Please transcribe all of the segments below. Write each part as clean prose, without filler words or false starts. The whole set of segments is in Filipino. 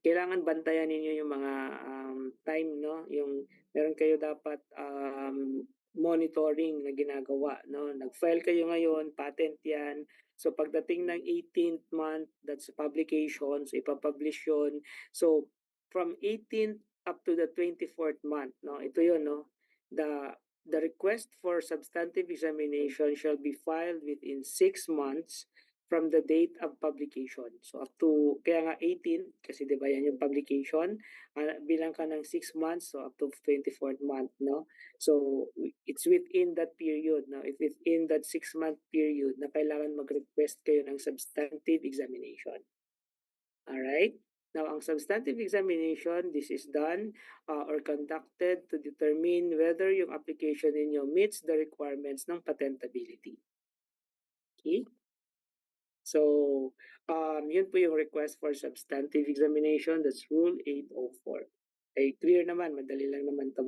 kailangan bantayan ninyo yung mga time, no? Yung meron kayo dapat monitoring na ginagawa, no? Nag-file kayo ngayon, patent yan. So pagdating ng 18th month, that's publication, so ipapublish yun. So from 18th up to the 24th month, no? Ito yun, no? The request for substantive examination shall be filed within 6 months from the date of publication. So up to, kaya nga 18, kasi di ba yan yung publication, bilang ka ng 6 months, so up to 24th month, no? So it's within that period, no? If within that 6-month period na kailangan mag-request kayo ng substantive examination. Alright? Now, ang substantive examination, this is done or conducted to determine whether yung application ninyo meets the requirements ng patentability. Okay? So, yun po yung request for substantive examination. That's Rule 804. Ay, clear naman. Madali lang naman ito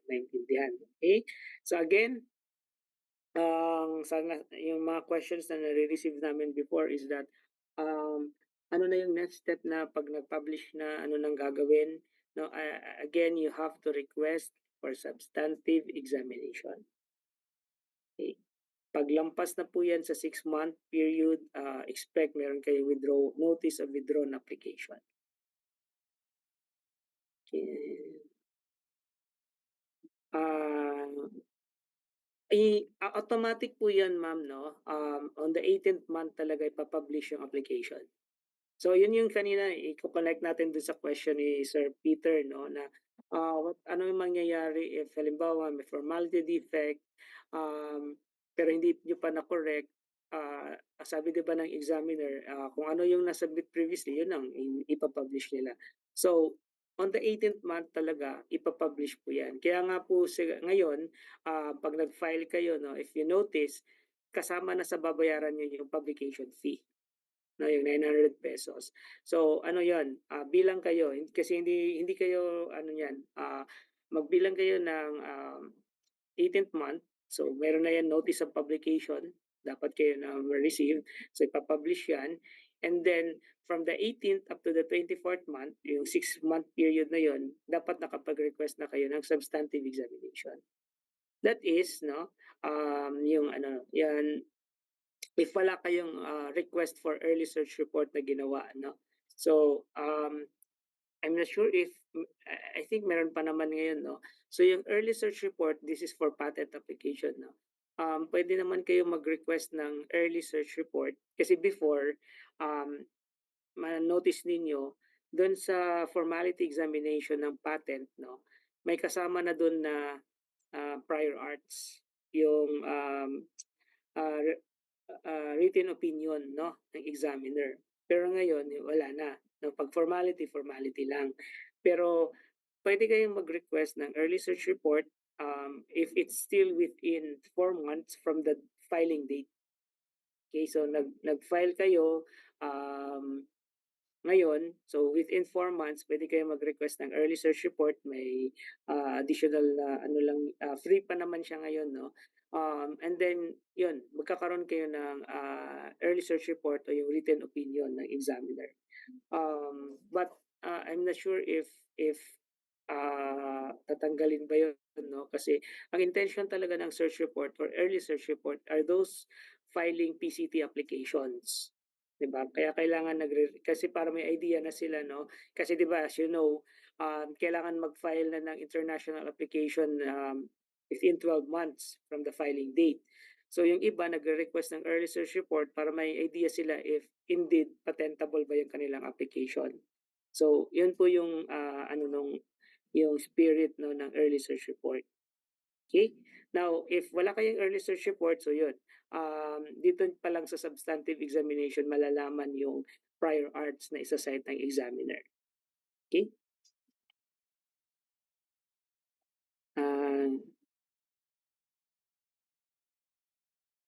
maintindihan. Okay? So again, sana yung mga questions na nare-receive namin before is that, ano na yung next step na pag nag-publish na ano nang gagawin? No, again, you have to request for substantive examination. Okay? Paglampas na po yan sa 6-month period, expect meron kayo notice of withdrawn application. Okay. Automatic po yan, ma'am, no? On the 18th month talaga ipapublish yung application. So yun yung kanina, i-connect natin dun sa question ni Sir Peter, no? Na ano yung mangyayari if halimbawa may formality defect, pero hindi nyo pa na-correct, sabi di ba ng examiner, kung ano yung nasubmit previously, yun ang ipapublish nila. So, on the 18th month talaga, ipapublish po yan. Kaya nga po ngayon, pag nag-file kayo, no, if you notice, kasama na sa babayaran nyo yung publication fee. No, yung 900 pesos. So, ano yon, bilang kayo, kasi hindi kayo, ano yan, magbilang kayo ng 18th month. So, meron na yan notice of publication. Dapat kayo na receive. So, ipapublish yan. And then, from the 18th up to the 24th month, yung 6-month period na yon, dapat nakapag-request na kayo ng substantive examination. That is, no, yung ano, yan, if wala kayong request for early search report na ginawa, no? So, I'm not sure if, I think meron pa naman ngayon, no? So yung early search report, this is for patent application, no? Pwede naman kayo mag-request ng early search report kasi before, ma-notice ninyo, doon sa formality examination ng patent, no? May kasama na doon na prior arts, yung written opinion, no, ng examiner. Pero ngayon, wala na. No, pag formality, formality lang. Pero pwede kayong mag-request ng early search report if it's still within 4 months from the filing date. Okay, so nag-file kayo ngayon, so within 4 months, pwede kayo mag-request ng early search report. May additional ano lang, free pa naman siya ngayon, no? And then, yun, magkakaroon kayo ng early search report o yung written opinion ng examiner. But I'm not sure if tatanggalin ba yun, no? Kasi ang intention talaga ng search report or early search report are those filing PCT applications. Diba? Kaya kailangan kasi para may idea na sila, no? Kasi diba, as you know, kailangan mag-file na ng international application within 12 months from the filing date. So yung iba nagre-request ng early search report para may idea sila if indeed patentable ba yung kanilang application. So yun po yung yung spirit, no, ng early search report. Okay? Now, if wala kayong early search report, so yun, dito pa lang sa substantive examination malalaman yung prior arts na isa-cite ng examiner. Okay?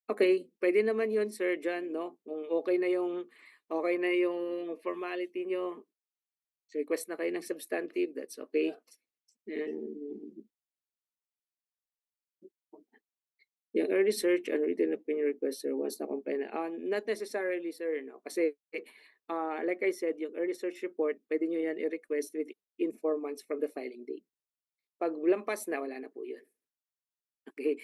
Okay, pwede naman yun, Sir John, no? Kung okay na yung formality nyo, request na kayo ng substantive, that's okay. And yung early search and written opinion request, sir, once na comply na. Not necessarily, sir, no? Kasi like I said, yung early search report, pwede nyo yan i-request within 4 months from the filing date. Pag lampas na, wala na po yun. Okay?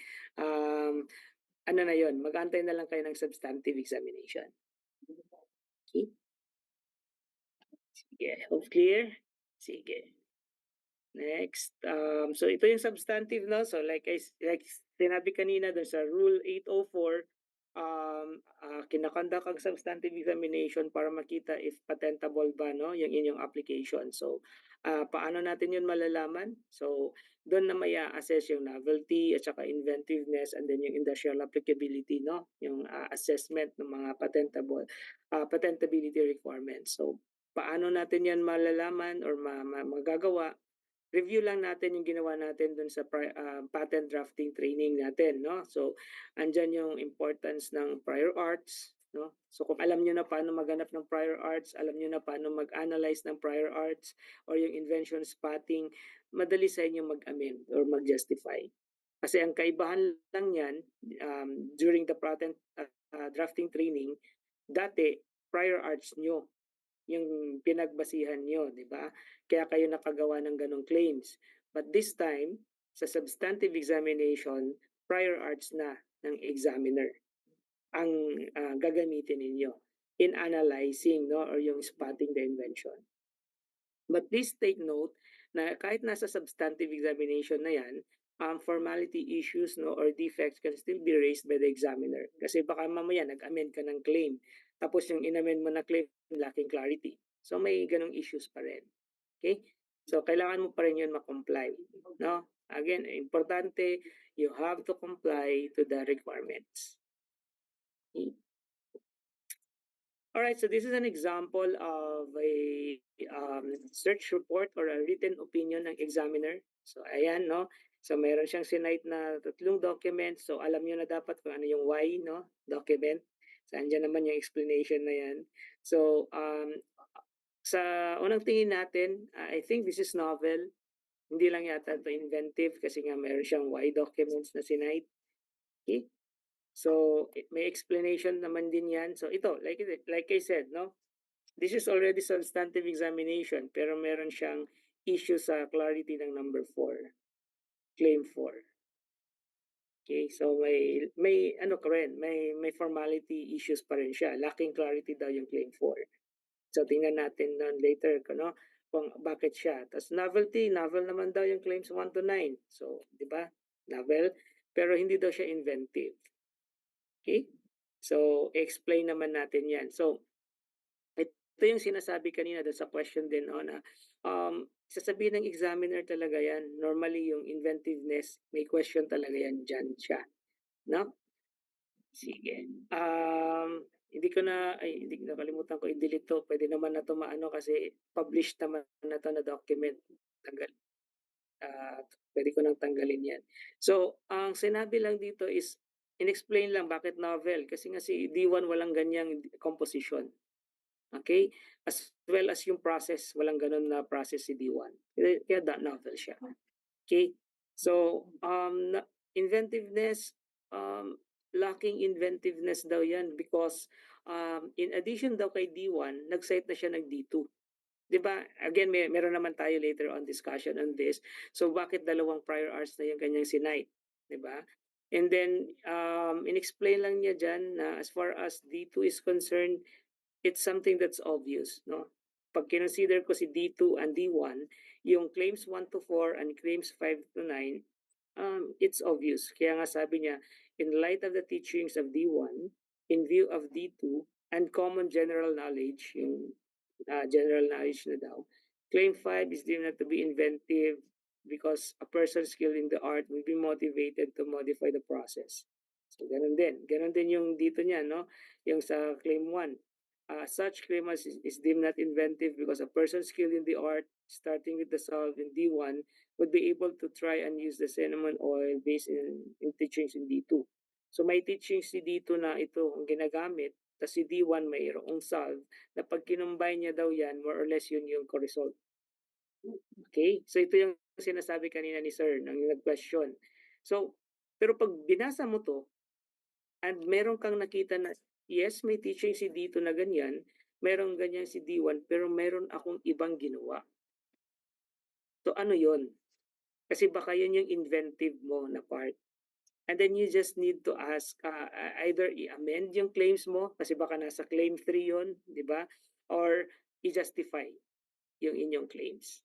Ano na yun, mag-antay na lang kayo ng substantive examination. Okay? Sige, hope clear? Sige. Next, so ito yung substantive, no? So like sinabi kanina dun sa Rule 804, kinakonduct ang substantive examination para makita if patentable ba, no, yung inyong application. So, paano natin yun malalaman? So, doon na may assess yung novelty at saka inventiveness and then yung industrial applicability, no? Yung assessment ng mga patentability requirements. So, paano natin yan malalaman or magagawa? Review lang natin yung ginawa natin dun sa patent drafting training natin, no? So, andyan yung importance ng prior arts, no? So, kung alam niyo na paano maghanap ng prior arts, alam niyo na paano mag-analyze ng prior arts or yung invention spotting, madali sa inyo mag-amend or mag-justify. Kasi ang kaibahan lang yan during the patent drafting training, dati prior arts nyo yung pinagbasihan nyo, di ba? Kaya kayo nakagawa ng ganong claims. But this time, sa substantive examination, prior arts na ng examiner ang gagamitin ninyo in analyzing, no, or yung spotting the invention. But please take note na kahit nasa substantive examination na yan, formality issues, no, or defects can still be raised by the examiner. Kasi baka mamaya nag-amend ka ng claim, tapos yung in-amend mo na claim lacking clarity. So may ganong issues pa rin. Okay? So kailangan mo pa rin yun ma-comply. No? Again, importante, you have to comply to the requirements. Okay? All right, so this is an example of a search report or a written opinion ng examiner. So ayan, no? So meron siyang sinite na 3 documents. So alam niyo na dapat kung ano yung why, no? Document. So andyan naman yung explanation na yan. So sa unang tingin natin, I think this is novel. Hindi lang yata ito inventive kasi nga meron siyang why documents na sinite. Okay? So may explanation naman din yan. So ito, like I said, no? This is already substantive examination pero meron siyang issue sa clarity ng number 4, claim 4. Okay, so may ano ka rin, may formality issues pa rin siya. Lacking clarity daw yung claim 4. So tingnan natin nun later no, kung bakit siya. Tapos novel naman daw yung claims 1 to 9. So, di ba? Novel, pero hindi daw siya inventive. Okay? So, explain naman natin yan. So, ito yung sinasabi kanina doon sa question din na sasabihin ng examiner talaga yan. Normally yung inventiveness, may question talaga yan dyan siya. No? Sige. Hindi ko nakalimutan ko i-delete to. Pwede naman na to maano kasi published naman na to na document. Tanggal. Pwede ko nang tanggalin yan. So, ang sinabi lang dito is in-explain lang bakit novel. Kasi nga si D1 walang ganyang composition. Okay? As well as yung process, walang ganun na process si D1. Kaya novel siya. Okay? So, inventiveness, lacking inventiveness daw yan because in addition daw kay D1, nag-cite na siya ng D2. 'Di ba? Again, meron naman tayo later on discussion on this. So bakit dalawang prior arts na yung kanyang sinite, 'di ba? And then inexplain lang niya diyan na as far as D2 is concerned, it's something that's obvious, no? Pag kinonsider ko si D2 and D1, yung claims 1 to 4 and claims 5 to 9, it's obvious. Kaya nga sabi niya, in light of the teachings of D1, in view of D2, and common general knowledge, yung general knowledge na daw, claim 5 is deemed not to be inventive because a person skilled in the art will be motivated to modify the process. So, ganun din. Ganun din yung dito niya, no? Yung sa claim 1. Such claim is deemed not inventive because a person skilled in the art, starting with the solve in D1, would be able to try and use the cinnamon oil based in teachings in D2. So may teachings si D2 na ito ang ginagamit, tapos si D1 mayroong solve na pag kinumbine niya daw yan, more or less yun yung co-result. Okay? So ito yung sinasabi kanina ni Sir nang nag-question. So, pero pag binasa mo to, and meron kang nakita na, yes, may teaching si dito na ganyan, meron ganyan si D1 pero meron akong ibang ginawa. So ano yon? Kasi baka yun yung inventive mo na part. And then you just need to ask, either i-amend yung claims mo, kasi baka nasa claim 3 yun, di ba? Or i-justify yung inyong claims.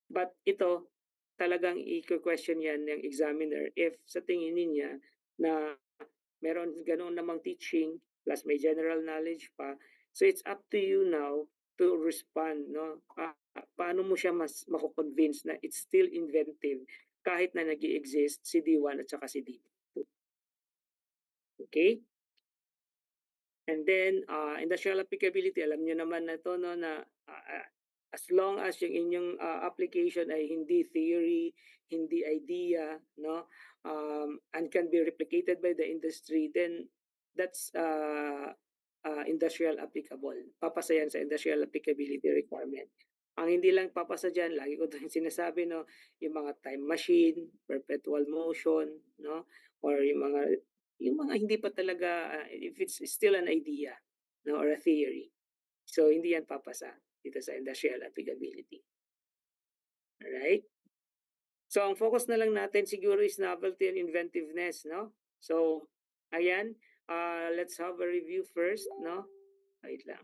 But ito, talagang i-question yan ng examiner if sa tingin niya na meron ganoon namang teaching plus may general knowledge pa. So it's up to you now to respond, no? Paano mo siya mas mako-convince na it's still inventive kahit na nag-exist si D1 at saka si D2. Okay? And then, industrial applicability, alam niyo naman na to, no, na as long as yung inyong application ay hindi theory, hindi idea, no, and can be replicated by the industry, then that's industrial applicable. Papasa yan sa industrial applicability requirement. Ang hindi lang papasa dyan, lagi ko ito sinasabi, no, yung mga time machine, perpetual motion, no, or yung mga hindi pa talaga, if it's still an idea, no, or a theory. So hindi yan papasa dito sa industrial applicability. Alright? So ang focus na lang natin siguro is novelty and inventiveness, no? So ayan, let's have a review first, no? Wait lang.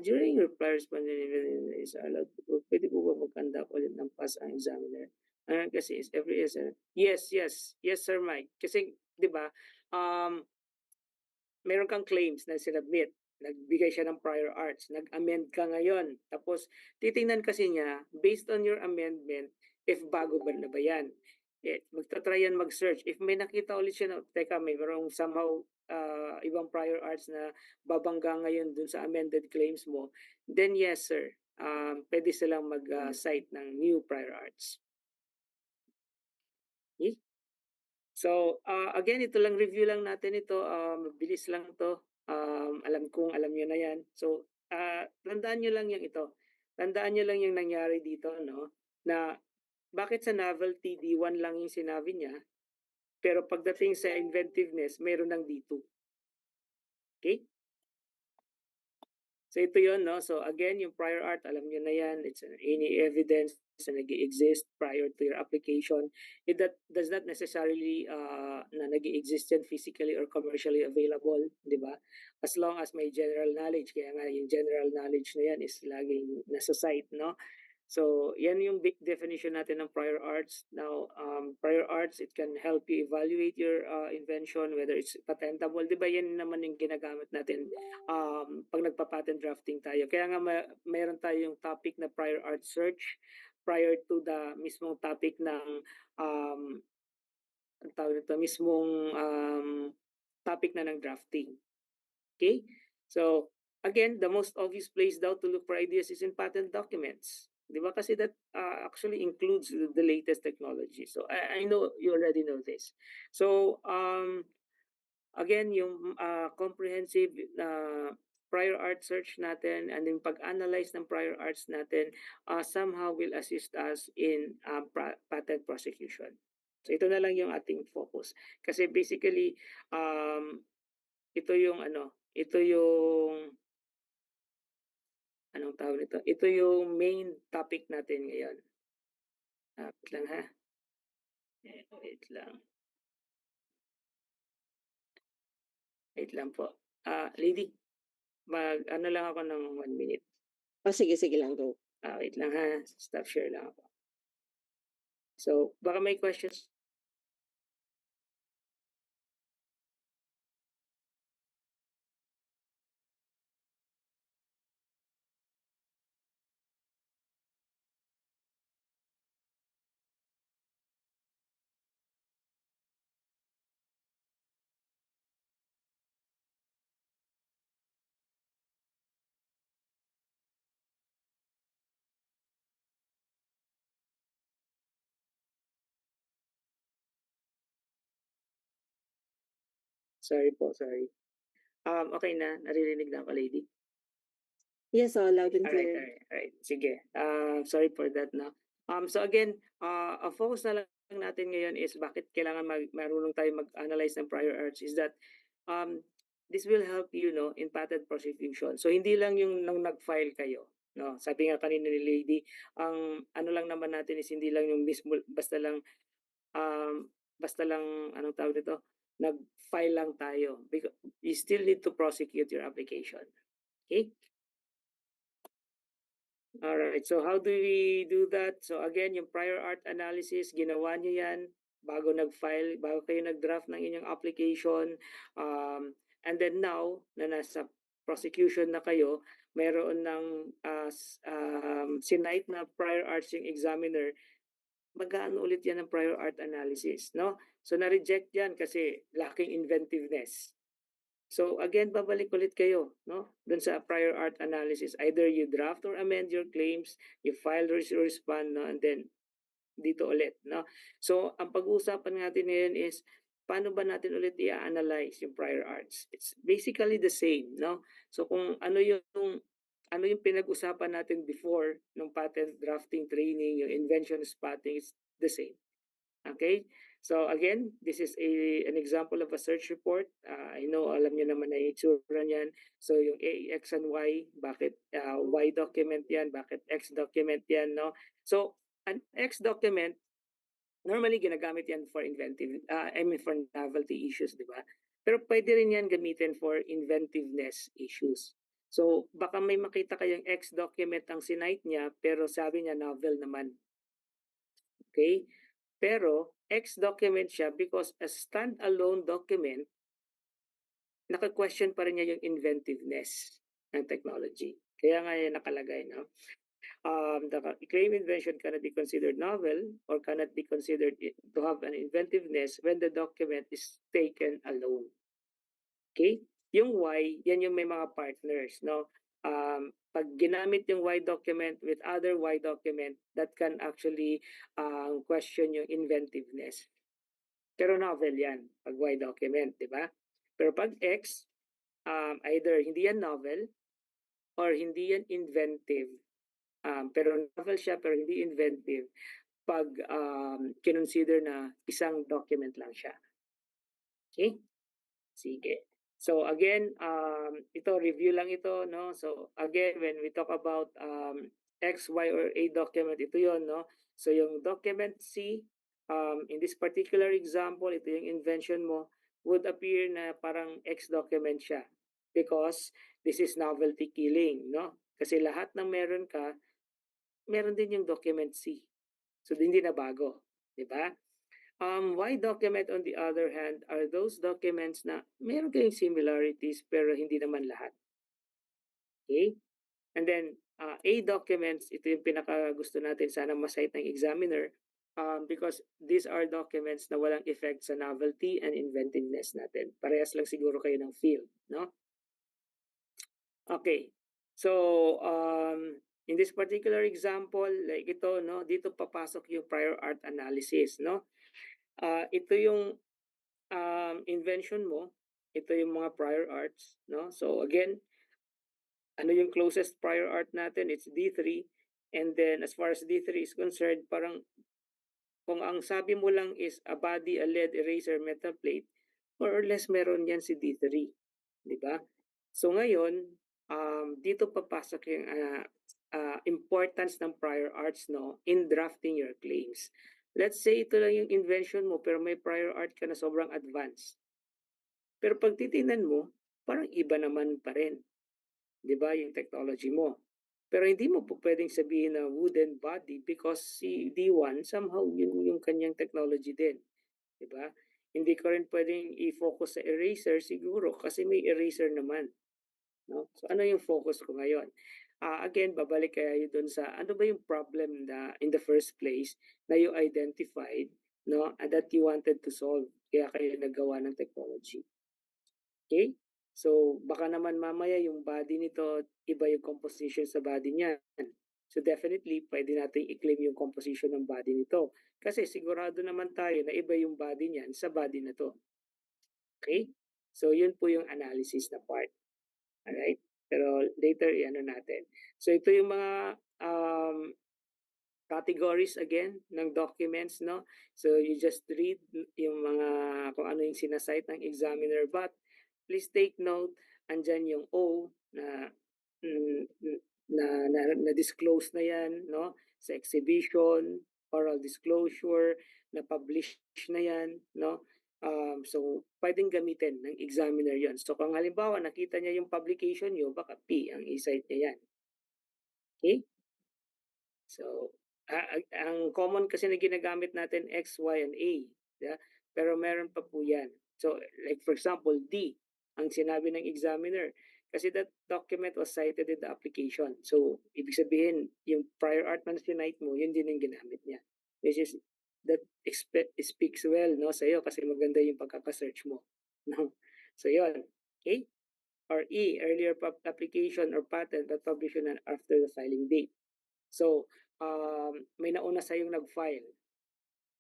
During reply responding is allowed, pwede po ba mag-conduct ulit ng pass ang examiner? Kasi is every is yes, Sir Mike. Kasi 'di ba, meron kang claims na sinubmit, nagbigay siya ng prior arts, nag-amend ka ngayon. Tapos titingnan kasi niya based on your amendment if bago ba na ba yan. Magta-try yan mag-search. If may nakita ulit siya na, teka, may merong somehow ibang prior arts na babangga ngayon dun sa amended claims mo, then yes, sir. Pwede silang mag-cite ng new prior arts. Okay? So, again, ito lang review lang natin ito, mabilis lang 'to, alam kong alam niyo na 'yan. So, tandaan niyo lang yung ito, tandaan niyo lang yung nangyari dito 'no, na bakit sa novelty D1 lang yung sinabi niya, pero pagdating sa inventiveness meron ng D2, okay? So ito yon, no? So again, yung prior art, alam niyo na yan. It's any evidence na nag-exist prior to your application. That does not necessarily na nag-exist yan physically or commercially available, di ba? As long as may general knowledge. Kaya nga yung general knowledge na yan is laging nasa site, no? So, yan yung big definition natin ng prior arts. Now, prior arts, it can help you evaluate your invention, whether it's patentable. Di ba yan naman yung ginagamit natin pag nagpa-patent drafting tayo. Kaya nga mayroon tayong topic na prior art search prior to the mismong topic ng ang tawag nito, mismong topic na ng drafting. Okay? So, again, the most obvious place daw to look for ideas is in patent documents. Di ba? Kasi that actually includes the latest technology. So, I know you already know this. So, again, yung comprehensive prior art search natin and yung pag-analyze ng prior arts natin somehow will assist us in patent prosecution. So, ito na lang yung ating focus. Kasi basically, ito yung anong tawag nito? Ito yung main topic natin ngayon. Wait lang ha. Wait lang. Wait lang po. Lady, ano lang ako ng 1 minute. Sige lang, go. Wait lang ha. Stop share lang ako. So, baka may questions. Sorry po, sorry. Okay na, naririnig na ako, lady. Yes, loud and Alright, clear. alright. Sige. Sorry for that, no. So again, ang focus na lang natin ngayon is bakit kailangan marunong tayo mag-analyze ng prior arts is that this will help you, no, in patent prosecution. So hindi lang yung nung nag-file kayo, no. Sabi nga kanina ni Lady, ang ano lang naman natin is hindi lang yung mismo um, basta lang anong tawag dito, nag-file lang tayo. Because you still need to prosecute your application. Okay? Alright, so how do we do that? So again, yung prior art analysis, ginawa nyo yan bago nag-file, bago kayo nag-draft ng inyong application. And then now, na nasa prosecution na kayo, mayroon ng sinight na prior arts yung examiner, mag-aano ulit yan ng prior art analysis, no? So na-reject yan kasi lacking inventiveness. So again, babalik ulit kayo, no? Dun sa prior art analysis. Either you draft or amend your claims, you file or respond, no? And then dito ulit, no? So ang pag-uusapan natin ngayon is paano ba natin ulit i-analyze yung prior arts? It's basically the same, no? So kung ano yung pinag-usapan natin before ng patent drafting training, yung invention spotting, is the same. Okay? So again, this is an example of a search report. I know alam niyo naman na yung itsura niyan. So yung A, X, and Y, bakit Y document yan, bakit X document yan, no? So an X document, normally ginagamit yan for for novelty issues, di ba? Pero pwede rin yan gamitin for inventiveness issues. So baka may makita kayong X document ang sinight niya, pero sabi niya novel naman. Okay? Pero X document siya because a standalone document, naka-question pa rin niya yung inventiveness ng technology. Kaya nga yan nakalagay, no? The claim invention cannot be considered novel or cannot be considered to have an inventiveness when the document is taken alone. Okay? Yung Y, yan yung may mga partners, no? Pag ginamit yung Y document with other Y document, that can actually question yung inventiveness. Pero novel yan, pag Y document, di ba? Pero pag X, either hindi yan novel or hindi yan inventive. Pero novel siya pero hindi inventive pag kinonsider na isang document lang siya. Okay? Sige. So again, ito review lang ito, no? So again, when we talk about X, Y, or A document, ito yon, no? So yung document C, in this particular example, ito yung invention mo, would appear na parang X document siya because this is novelty killing, no? Kasi lahat ng meron ka, meron din yung document C. So hindi na bago, di ba? Y document on the other hand are those documents na meron kayong similarities pero hindi naman lahat. Okay? And then A documents, ito yung pinaka gusto natin sana ma-cite ng examiner because these are documents na walang effect sa novelty and inventiveness natin. Parehas lang siguro kayo ng field, no? Okay. So in this particular example, like ito, no, dito papasok yung prior art analysis, no? Ito yung invention mo, ito yung mga prior arts, no? So again, ano yung closest prior art natin? It's D3. And then as far as D3 is concerned, parang kung ang sabi mo lang is a body, a lead eraser, metal plate, more or less meron yan si D3. Di ba? So ngayon, dito papasok yung importance ng prior arts, no, in drafting your claims. Let's say ito lang yung invention mo pero may prior art ka na sobrang advanced. Pero pag titingnan mo, parang iba naman pa rin. 'Di ba yung technology mo? Pero hindi mo po pwedeng sabihin na wooden body because si D1 somehow yun yung kanyang technology din. 'Di ba? Hindi ko rin pwedeng i-focus sa eraser siguro kasi may eraser naman. No? So ano yung focus ko ngayon? Again, babalik kayo dun sa ano ba yung problem na in the first place na you identified, no, and that you wanted to solve. Kaya kayo naggawa ng technology. Okay? So baka naman mamaya yung body nito, iba yung composition sa body niya. So definitely, pwede natin i-claim yung composition ng body nito. Kasi sigurado naman tayo na iba yung body niyan sa body na to. Okay? So yun po yung analysis na part. Alright? Pero later, i-ano natin. So ito yung mga categories again ng documents, no? So you just read yung mga kung ano yung sinasite ng examiner, but please take note, andyan yung O na mm, mm, na-disclose na yan, no? Sa exhibition, oral disclosure, na-publish na yan, no? So, pwedeng gamitin ng examiner yon. So, kung halimbawa nakita niya yung publication niyo, baka P ang i-cite niya yan. Okay? So, ang common kasi na ginagamit natin X, Y, and A. Yeah? Pero meron pa po yan. So, like for example, D, ang sinabi ng examiner. Kasi that document was cited in the application. So, ibig sabihin, yung prior art na sinite mo, yun din ang ginamit niya. Which is, that speaks well no, sa'yo kasi maganda yung pagkaka-search mo. No? So, yun. Okay? Or E, earlier application or patent that published after the filing date. So, may nauna sa yung nag-file.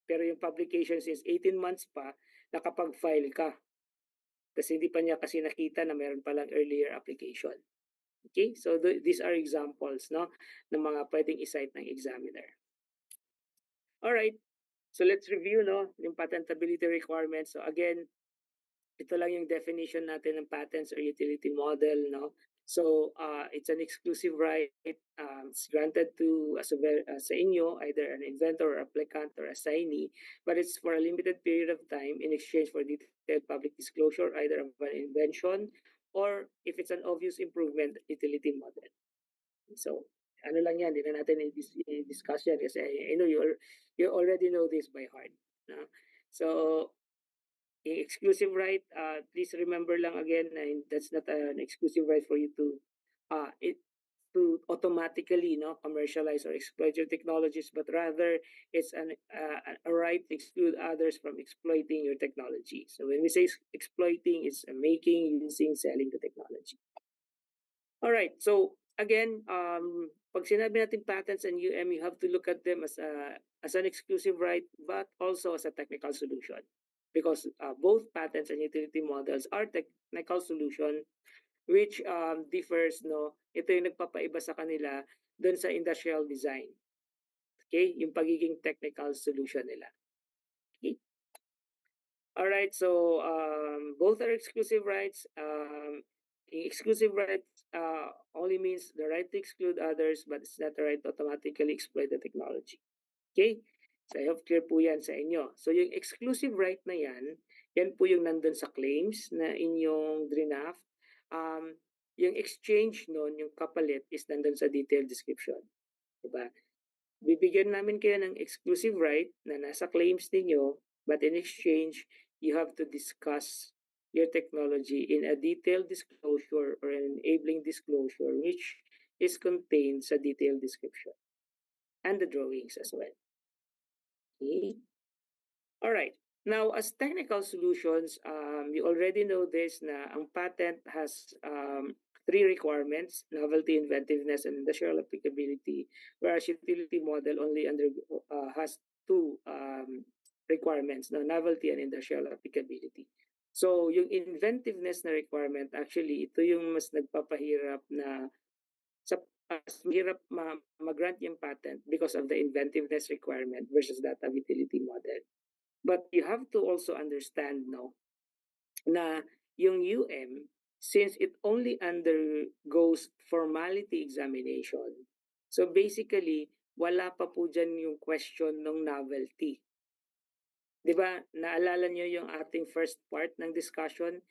Pero yung publication since 18 months pa, nakapag-file ka. Kasi hindi pa niya kasi nakita na meron palang earlier application. Okay? So, these are examples no, ng mga pwedeng i-cite ng examiner. Alright. So, let's review no, yung patentability requirements. So, again, ito lang yung definition natin ng patents or utility model, no? So, it's an exclusive right. It's granted to sa inyo, either an inventor or applicant or assignee, but it's for a limited period of time in exchange for detailed public disclosure, either of an invention or if it's an obvious improvement, utility model. So, ano lang yan, hindi na natin i-discuss yan kasi I know you already know this by heart. No? So, yung exclusive right, please remember lang again na that's not an exclusive right for you to automatically commercialize or exploit your technologies, but rather it's a right to exclude others from exploiting your technology. So when we say exploiting, it's making, using, selling the technology. All right. So again, pag sinabi natin patents and you have to look at them as an exclusive right, but also as a technical solution, because both patents and utility models are technical solution which differs, no? Ito yung nagpapaiba sa kanila dun sa industrial design. Okay? Yung pagiging technical solution nila. Okay? All right. So both are exclusive rights. Exclusive rights only means the right to exclude others, but it's not the right to automatically exploit the technology. Okay? So I hope clear po yan sa inyo. So yung exclusive right na yan po yung nandun sa claims na inyong draft. Yung exchange nun, yung kapalit is nandun sa detailed description. Diba? Bibigyan namin kayo ng exclusive right na nasa claims ninyo, but in exchange, you have to discuss your technology in a detailed disclosure or an enabling disclosure which is contained sa detailed description and the drawings as well. Okay. All right. Now, as technical solutions, you already know this na ang patent has three requirements: novelty, inventiveness, and industrial applicability, whereas utility model only has two requirements, no, novelty and industrial applicability. So, yung inventiveness na requirement, actually, ito yung mas nagpapahirap na mas mahirap mag-grant yung patent because of the inventiveness requirement versus that of utility model. But you have to also understand na yung since it only undergoes formality examination, so basically, wala pa po dyan yung question ng novelty. Di ba, naalala nyo yung ating first part ng discussion?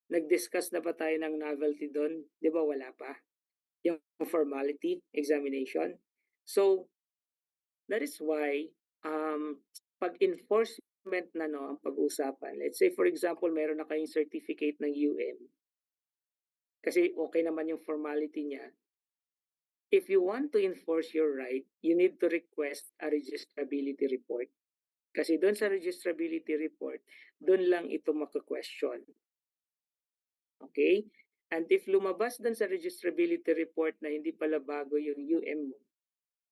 Nag-discuss na ba tayo ng novelty doon? Di ba wala pa? Yung formality examination. So, that is why, pag enforcement na ang pag-usapan, let's say for example, meron na kayong certificate ng kasi okay naman yung formality niya. If you want to enforce your right, you need to request a registrability report. Kasi doon sa registrability report, doon lang ito maka-question. Okay? And if lumabas doon sa registrability report na hindi pala bago yung mo,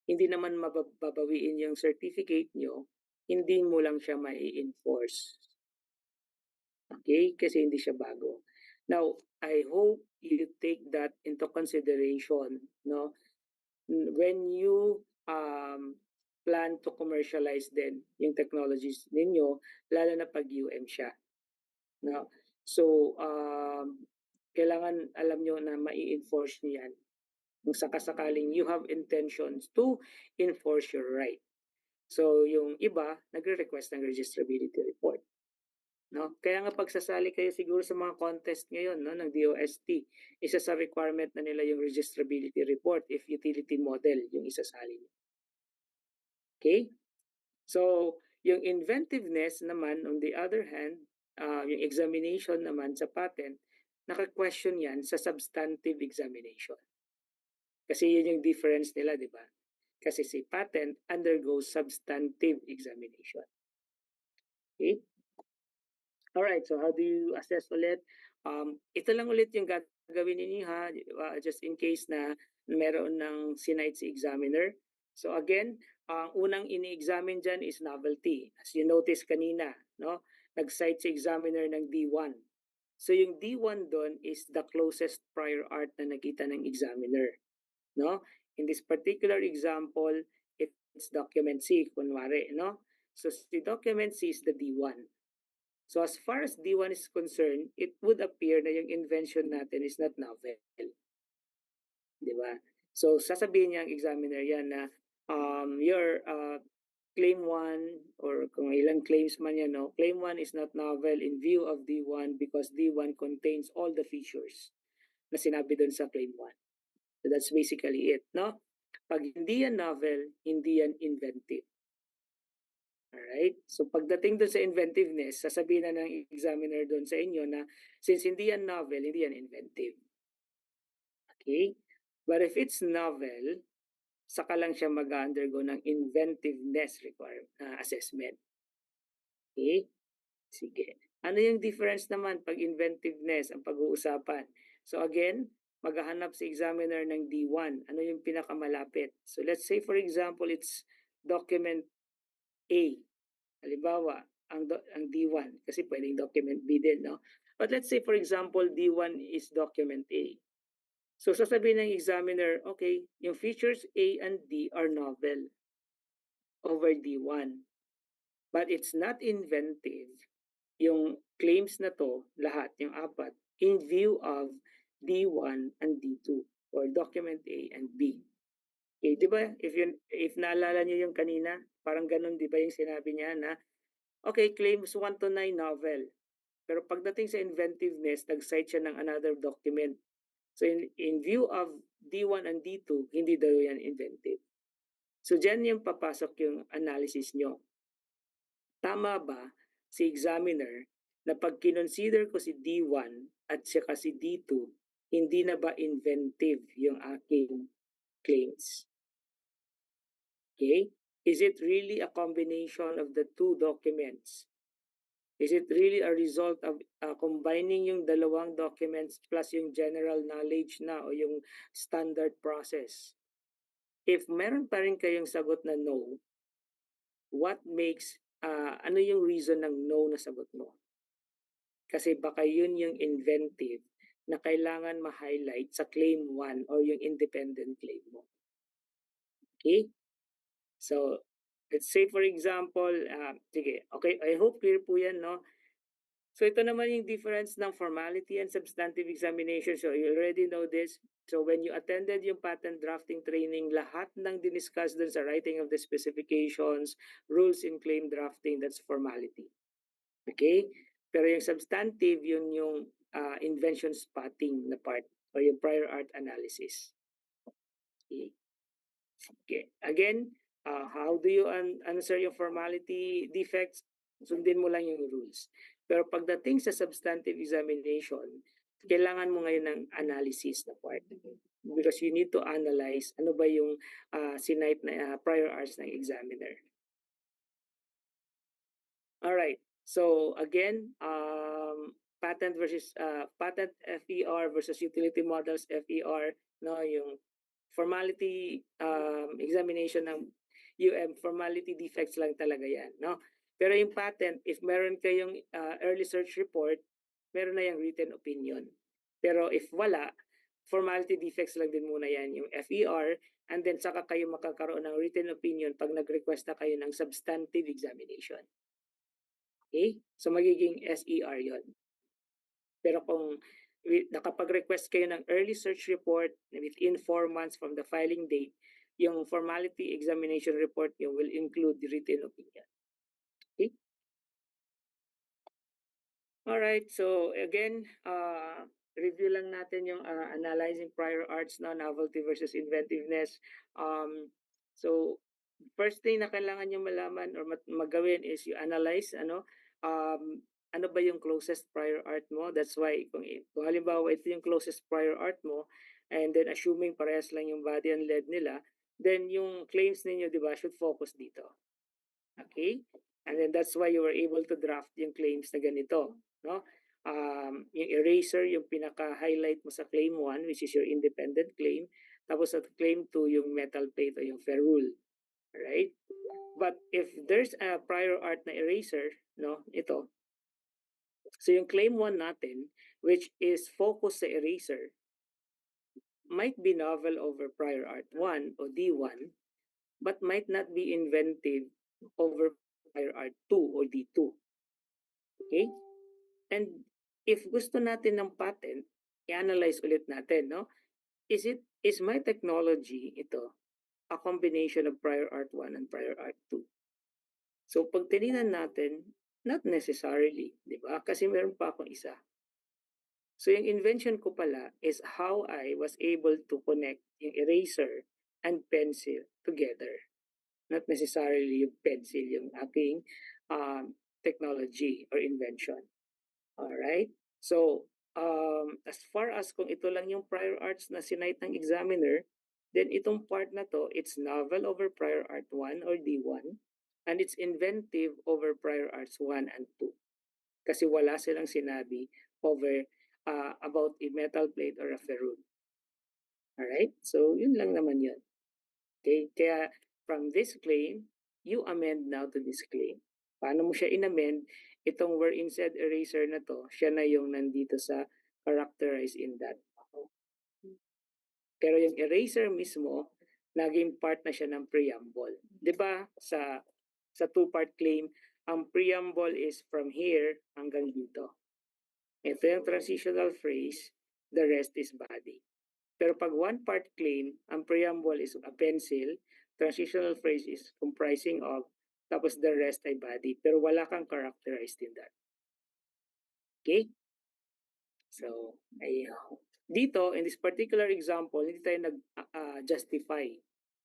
hindi naman mababawiin yung certificate nyo, hindi mo lang siya mai-enforce. Okay? Kasi hindi siya bago. Now, I hope you take that into consideration, no? When you plan to commercialize din yung technologies ninyo, lalo na pag siya. No? So, kailangan alam niyo na mai-enforce niyo 'yan kung saka-sakaling you have intentions to enforce your right. So, yung iba nagre-request ng registrability report, 'no? Kaya nga pagsasali kayo siguro sa mga contest ngayon 'no, ng DOST, isa sa requirement na nila yung registrability report if utility model yung isasali niyo, okey? So, yung inventiveness naman on the other hand, yung examination naman sa patent, naka-question 'yan sa substantive examination. Kasi yun yung difference nila, 'di ba? Kasi si patent undergoes substantive examination, okey? Alright, so how do you assess ulit? Ito lang ulit yung gagawin ninyo ha, just in case na meron ng sinight si examiner. So again, ang unang ini-examine diyan is novelty. As you notice kanina, 'no, nag-cite si examiner ng D1. So yung D1 dun is the closest prior art na nakita ng examiner, 'no? In this particular example, it's document C kunwari, 'no? So si document C is the D1. So as far as D1 is concerned, it would appear na yung invention natin is not novel, 'di ba? So sasabihin niya ang examiner yan na your claim 1 or kung ilang claims man yan, no, claim 1 is not novel in view of D1 because D1 contains all the features na sinabi dun sa claim 1. So that's basically it, no? Pag hindi yan novel, hindi yan inventive. Alright? So pagdating dun sa inventiveness, sasabihin na ng examiner dun sa inyo na since hindi yan novel, hindi yan inventive. Okay? But if it's novel, saka lang siya mag-undergo ng inventiveness assessment. Okay? Sige. Ano yung difference naman pag inventiveness ang pag-uusapan? So again, maghahanap si examiner ng D1. Ano yung pinakamalapit? So let's say for example, it's document A. Halimbawa, ang D1 kasi pwedeng document B din, no? But let's say for example, D1 is document A. So sasabihin ng examiner, okay, yung features A and D are novel over D1. But it's not inventive yung claims na to, lahat, yung apat, in view of D1 and D2 or document A and B. Okay, di ba? If naalala niyo yung kanina, parang ganun, di ba yung sinabi niya na okay, claims 1 to 9 novel. Pero pagdating sa inventiveness, nag-cite siya ng another document. So in view of D1 and D2, hindi daw yan inventive. So dyan yung papasok yung analysis nyo. Tama ba si examiner na pag kinonsider ko si D1 at saka si D2, hindi na ba inventive yung aking claims? Okay? Is it really a combination of the two documents? Is it really a result of combining yung dalawang documents plus yung general knowledge na o yung standard process? If meron pa rin kayong sagot na no, what makes, ano yung reason ng no na sagot mo? Kasi baka yun yung inventive na kailangan ma-highlight sa claim 1 or yung independent claim mo. Okay? So, let's say for example, sige, okay, I hope clear po yan, no? So ito naman yung difference ng formality and substantive examination. So you already know this. So when you attended yung patent drafting training, lahat ng diniscuss dun sa writing of the specifications, rules in claim drafting, that's formality. Okay? Pero yung substantive, yun yung invention spotting na part or yung prior art analysis. Okay? Okay. Again, how do you answer yung formality defects? Sundin mo lang yung rules. Pero pagdating sa substantive examination, kailangan mo ngayon ng analysis na part. Because you need to analyze ano ba yung sinight na prior arts ng examiner. All right. So again, patent versus patent FER versus utility models FER, no, yung formality examination ng formality defects lang talaga yan, no? Pero yung patent, if meron kayong early search report, meron na yung written opinion. Pero if wala, formality defects lang din muna yan, yung FER, and then saka kayo makakaroon ng written opinion pag nag-request na kayo ng substantive examination. Okay? So magiging SER yon. Pero kung nakapag-request kayo ng early search report within 4 months from the filing date, yung formality examination report niyo will include the written opinion. Okay? Alright, so again, review lang natin yung analyzing prior arts na novelty versus inventiveness. So first thing na kailangan nyo malaman or magawin is you analyze ano ba yung closest prior art mo. That's why kung halimbawa ito yung closest prior art mo, and then assuming parehas lang yung body and lead nila, then yung claims ninyo, di ba, should focus dito. Okay? And then that's why you were able to draft yung claims na ganito, no? Yung eraser, yung pinaka-highlight mo sa claim 1, which is your independent claim. Tapos sa claim 2, yung metal plate o yung ferrule. Right? But if there's a prior art na eraser, no, ito. So yung claim 1 natin, which is focus sa eraser, might be novel over prior art 1 o D1, but might not be inventive over prior art 2 or D2. Okay? And if gusto natin ng patent, i-analyze ulit natin, no? Is my technology ito a combination of prior art 1 and prior art 2? So pag tinignan natin, not necessarily, di ba? Kasi meron pa akong isa. So yung invention ko pala is how I was able to connect yung eraser and pencil together. Not necessarily yung pencil, yung aking technology or invention. Alright? So, as far as kung ito lang yung prior arts na sinight ng examiner, then itong part na to, it's novel over prior art 1 or D1, and it's inventive over prior arts 1 and 2. Kasi wala silang sinabi over about a metal plate or a ferrule. Alright? So, yun lang naman yun. Okay? Kaya, from this claim, you amend now to this claim. Paano mo siya inamend? Itong wherein said eraser na to, siya na yung nandito sa characterized in that. Pero yung eraser mismo, naging part na siya ng preamble. 'Di ba sa two-part claim, ang preamble is from here hanggang dito. Ito yung transitional phrase, the rest is body. Pero pag one-part claim, ang preamble is a pencil, transitional phrase is comprising of, tapos the rest ay body. Pero wala kang characterized in that. Okay? So, dito, in this particular example, hindi tayo nag-justify.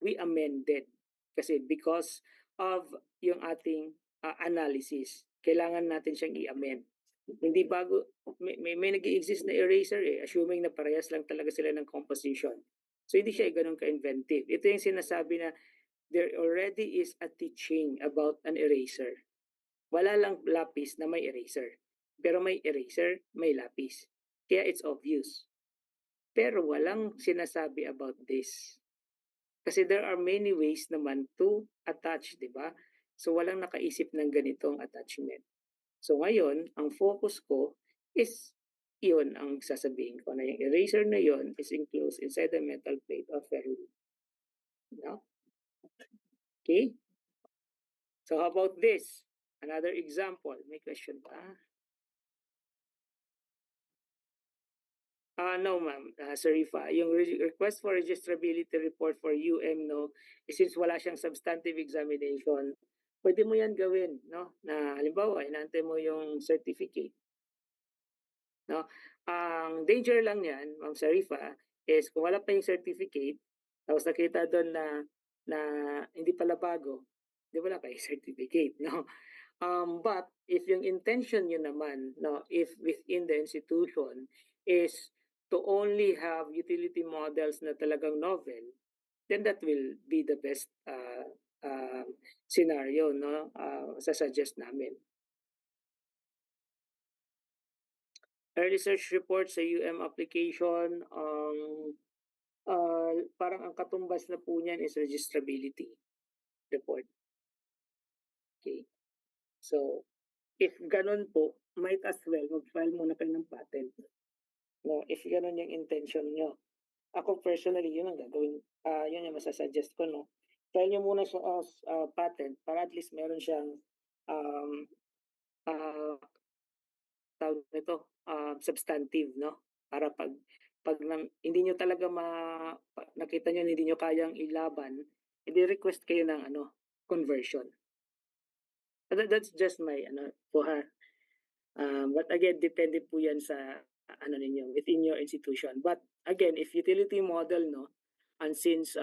We amended. Kasi because of yung ating analysis, kailangan natin siyang i-amend. Hindi bago, may nag-exist na eraser assuming na parehas lang talaga sila ng composition. So hindi siya ganun ka-inventive. Ito yung sinasabi na there already is a teaching about an eraser. Wala lang lapis na may eraser. Pero may eraser, may lapis. Kaya it's obvious. Pero walang sinasabi about this. Kasi there are many ways naman to attach, di ba? So walang nakaisip ng ganitong attachment. So ngayon, ang focus ko is iyon ang sasabihin ko na yung eraser na yon is enclosed inside the metal plate of ferrule. No? Okay? So how about this? Another example. May question ba? No, ma'am, Sarifa. Yung request for registrability report for no, since wala siyang substantive examination, pwede mo yan gawin, no? Na halimbawa, inaantay mo yung certificate. No? Ang danger lang yan, ma'am Sarifa, is kung wala pa yung certificate, tapos nakita doon na hindi pala bago, di wala pa yung certificate, no? But if yung intention nyo naman, no, if within the institution is to only have utility models na talagang novel, then that will be the best scenario, no, sa-suggest namin. Early search report sa application, parang ang katumbas na po niyan is registrability report. Okay. So, if ganun po, might as well mag-file muna kayo ng patent. No, if ganun yung intention nyo. Ako personally, yun ang gagawin. Yun yung masasuggest ko, no. File nyo muna siya as patent para at least meron siyang tawag nito, substantive 'no, para 'pag hindi niyo talaga nakita niyo hindi niyo kayang ilaban, request kayo ng ano, conversion. That's just my ano po ha. But again, depende po 'yan sa ano ninyo, within your institution. But again, if utility model 'no, and since,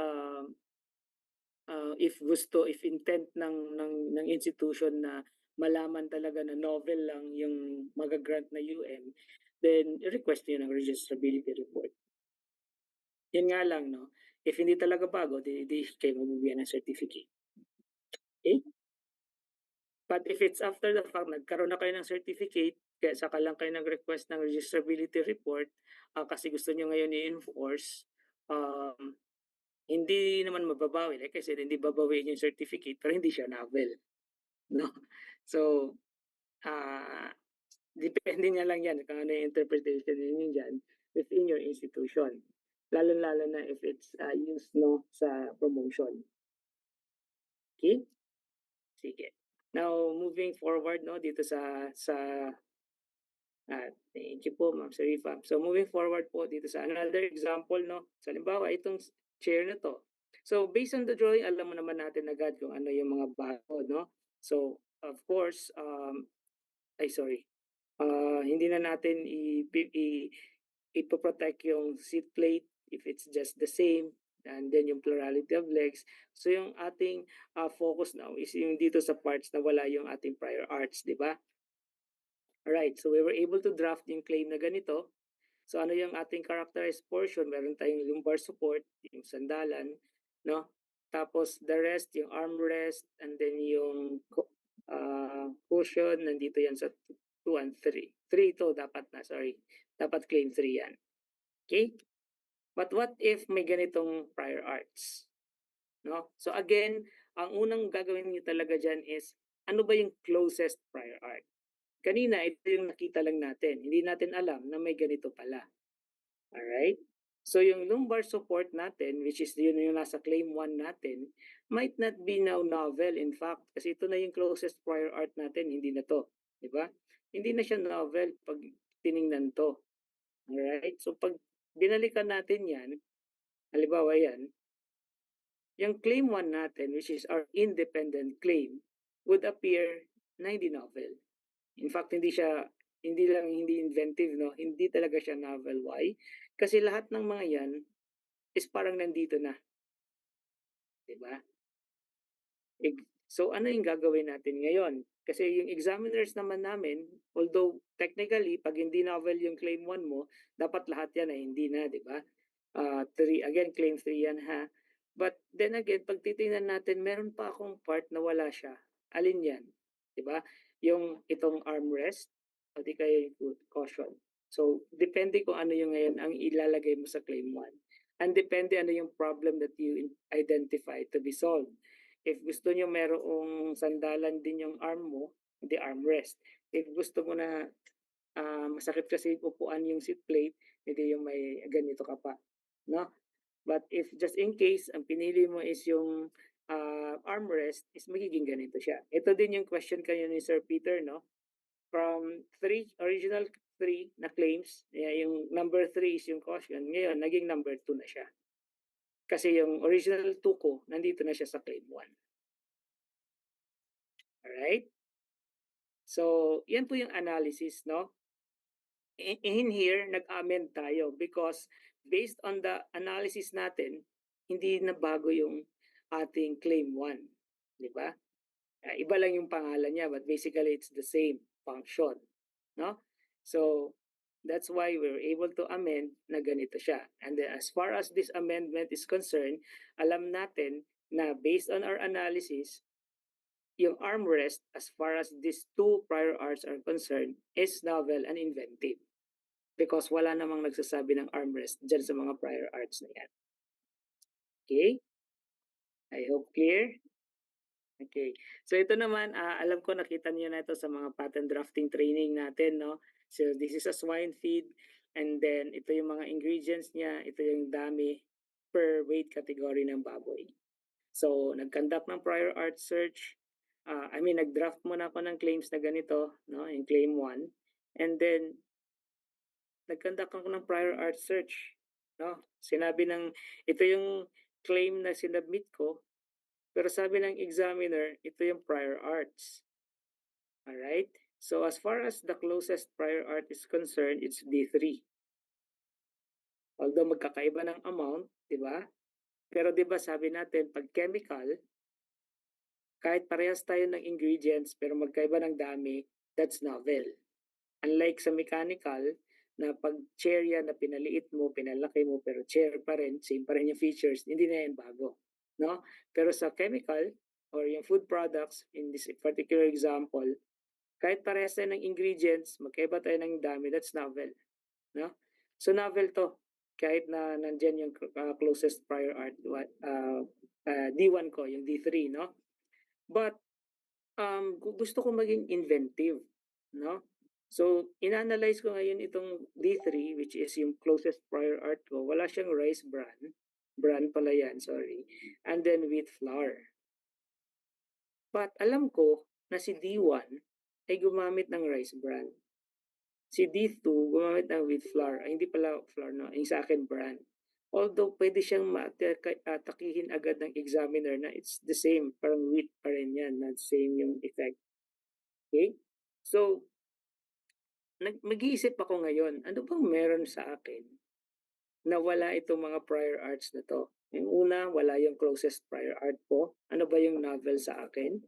if intent ng institution na malaman talaga na novel lang yung maga-grant na then request niyo ng registrability report. Yun nga lang 'no, if hindi talaga bago, 'di kayo mabibigyan ng certificate, okey? But if it's after the fact, nagkaroon na kayo ng certificate, kaya saka lang kayo nag-request ng registrability report, kasi gusto niyo ngayon i-enforce, hindi naman mababawi, like I said, hindi babawiin yung certificate pero hindi siya novel, 'no? So, ah, depende na lang 'yan kung ano yung interpretation ninyo diyan within your institution. Lalong-lalo na if it's, used 'no, sa promotion. Okay. Sige. Now moving forward 'no, dito thank you po Ma'am Sharifa. So moving forward po dito sa another example 'no, so halimbawa itong chair na 'to. So based on the drawing, alam mo naman natin agad kung ano yung mga bago 'no. So of course, ay sorry, hindi na natin ipo-protect yung seat plate if it's just the same, and then yung plurality of legs. So yung ating, focus now is yung dito sa parts na wala yung ating prior arts, 'di ba? Alright, so we were able to draft yung claim na ganito. So ano yung ating characterized portion, meron tayong lumbar support, yung sandalan, 'no? Tapos the rest, yung armrest, and then yung cushion, nandito yan sa 2 and 3. 3 ito dapat na, sorry. Dapat claim 3 yan. Okay. But what if may ganitong prior arts, 'no? So again, ang unang gagawin niyo talaga diyan is, ano ba yung closest prior art? Kanina ito yung nakita lang natin, hindi natin alam na may ganito pala. Alright? So yung lumbar support natin, which is yun yung nasa claim 1 natin, might not be now novel in fact, kasi ito na yung closest prior art natin, hindi na 'to, 'di ba? Hindi na siya novel 'pag tiningnan 'to. Alright? So 'pag binalikan natin 'yan, halimbawa 'yan, yung claim 1 natin, which is our independent claim, would appear na hindi novel. In fact, hindi lang hindi inventive 'no, hindi talaga siya novel. Why? Kasi lahat ng mga 'yan is parang nandito na, 'di ba? So ano yung gagawin natin ngayon? Kasi yung examiners naman namin, although technically 'pag hindi novel yung claim 1 mo, dapat lahat 'yan ay hindi na, 'di ba? 3 again, claim 3 'yan ha. But then again, 'pag titingnan natin meron pa akong part na wala siya. Alin 'yan? 'Di ba? Yung itong armrest o di kaya yung cushion. So depende kung ano yung ngayon ang ilalagay mo sa claim 1. And depende ano yung problem that you identify to be solved. If gusto niyo merong sandalan din yung arm mo, hindi armrest. If gusto mo na, masakit kasi upuan yung seat plate, hindi yung may ganito ka pa, 'no? But if just in case ang pinili mo is yung, armrest, is magiging ganito siya. Ito din yung question kanina ni Sir Peter 'no, from original 3 na claims, yung number 3 is yung caution, ngayon naging number 2 na siya. Kasi yung original 2 ko nandito na siya sa claim 1. Alright? So, yan po yung analysis 'no. In here, nag-amend tayo because based on the analysis natin, hindi na bago yung ating claim 1, 'di ba? Iba lang yung pangalan niya but basically it's the same function, 'no? So, that's why we're able to amend na ganito siya. And then as far as this amendment is concerned, alam natin na based on our analysis, yung armrest as far as these two prior arts are concerned is novel and inventive. Because wala namang nagsasabi ng armrest diyan sa mga prior arts na yan. Okay? I hope clear? Okay. So ito naman, alam ko nakita niyo na ito sa mga pattern drafting training natin, no? So this is a swine feed and then ito yung mga ingredients niya, ito yung dami per weight category ng baboy. So nag-conduct ng prior art search, nag-draft muna ako ng claims na ganito, no? Yung claim 1. And then nag-conduct ako ng prior art search, 'no? Sinabi ng ito yung claim na sinubmit ko, pero sabi ng examiner, ito yung prior arts. Alright? So as far as the closest prior art is concerned, it's D3. Although magkakaiba ng amount, 'di ba? Pero 'di ba sabi natin 'pag chemical, kahit parehas tayo ng ingredients pero magkaiba ng dami, that's novel. Unlike sa mechanical na 'pag chair yan na pinaliit mo, pinalaki mo pero chair pa rin, same pa rin yung features, hindi na yan bago, 'no? Pero sa chemical or yung food products, in this particular example, kahit parehas tayo ng ingredients, magkaiba tayo ng dami, that's novel, 'no? So novel 'to, kahit na nandiyan yung closest prior art, D1 ko, yung D3, 'no? But gusto ko maging inventive, 'no? So, inanalyze ko ngayon itong D3, which is yung closest prior art ko, wala siyang rice bran pala yan, sorry, and then wheat flour. But alam ko na si D1 ay gumamit ng rice bran. Si D2 gumamit ng wheat flour, ay hindi pala flour 'no, yung sa akin bran. Although puwede siyang atakihin agad ng examiner na it's the same, parang wheat pa rin yan, na same yung effect, okay? So, mag-iisip ako ngayon, ano bang meron sa akin na wala itong mga prior arts na 'to? Yung una, wala yung closest prior art ko. Ano ba yung novel sa akin?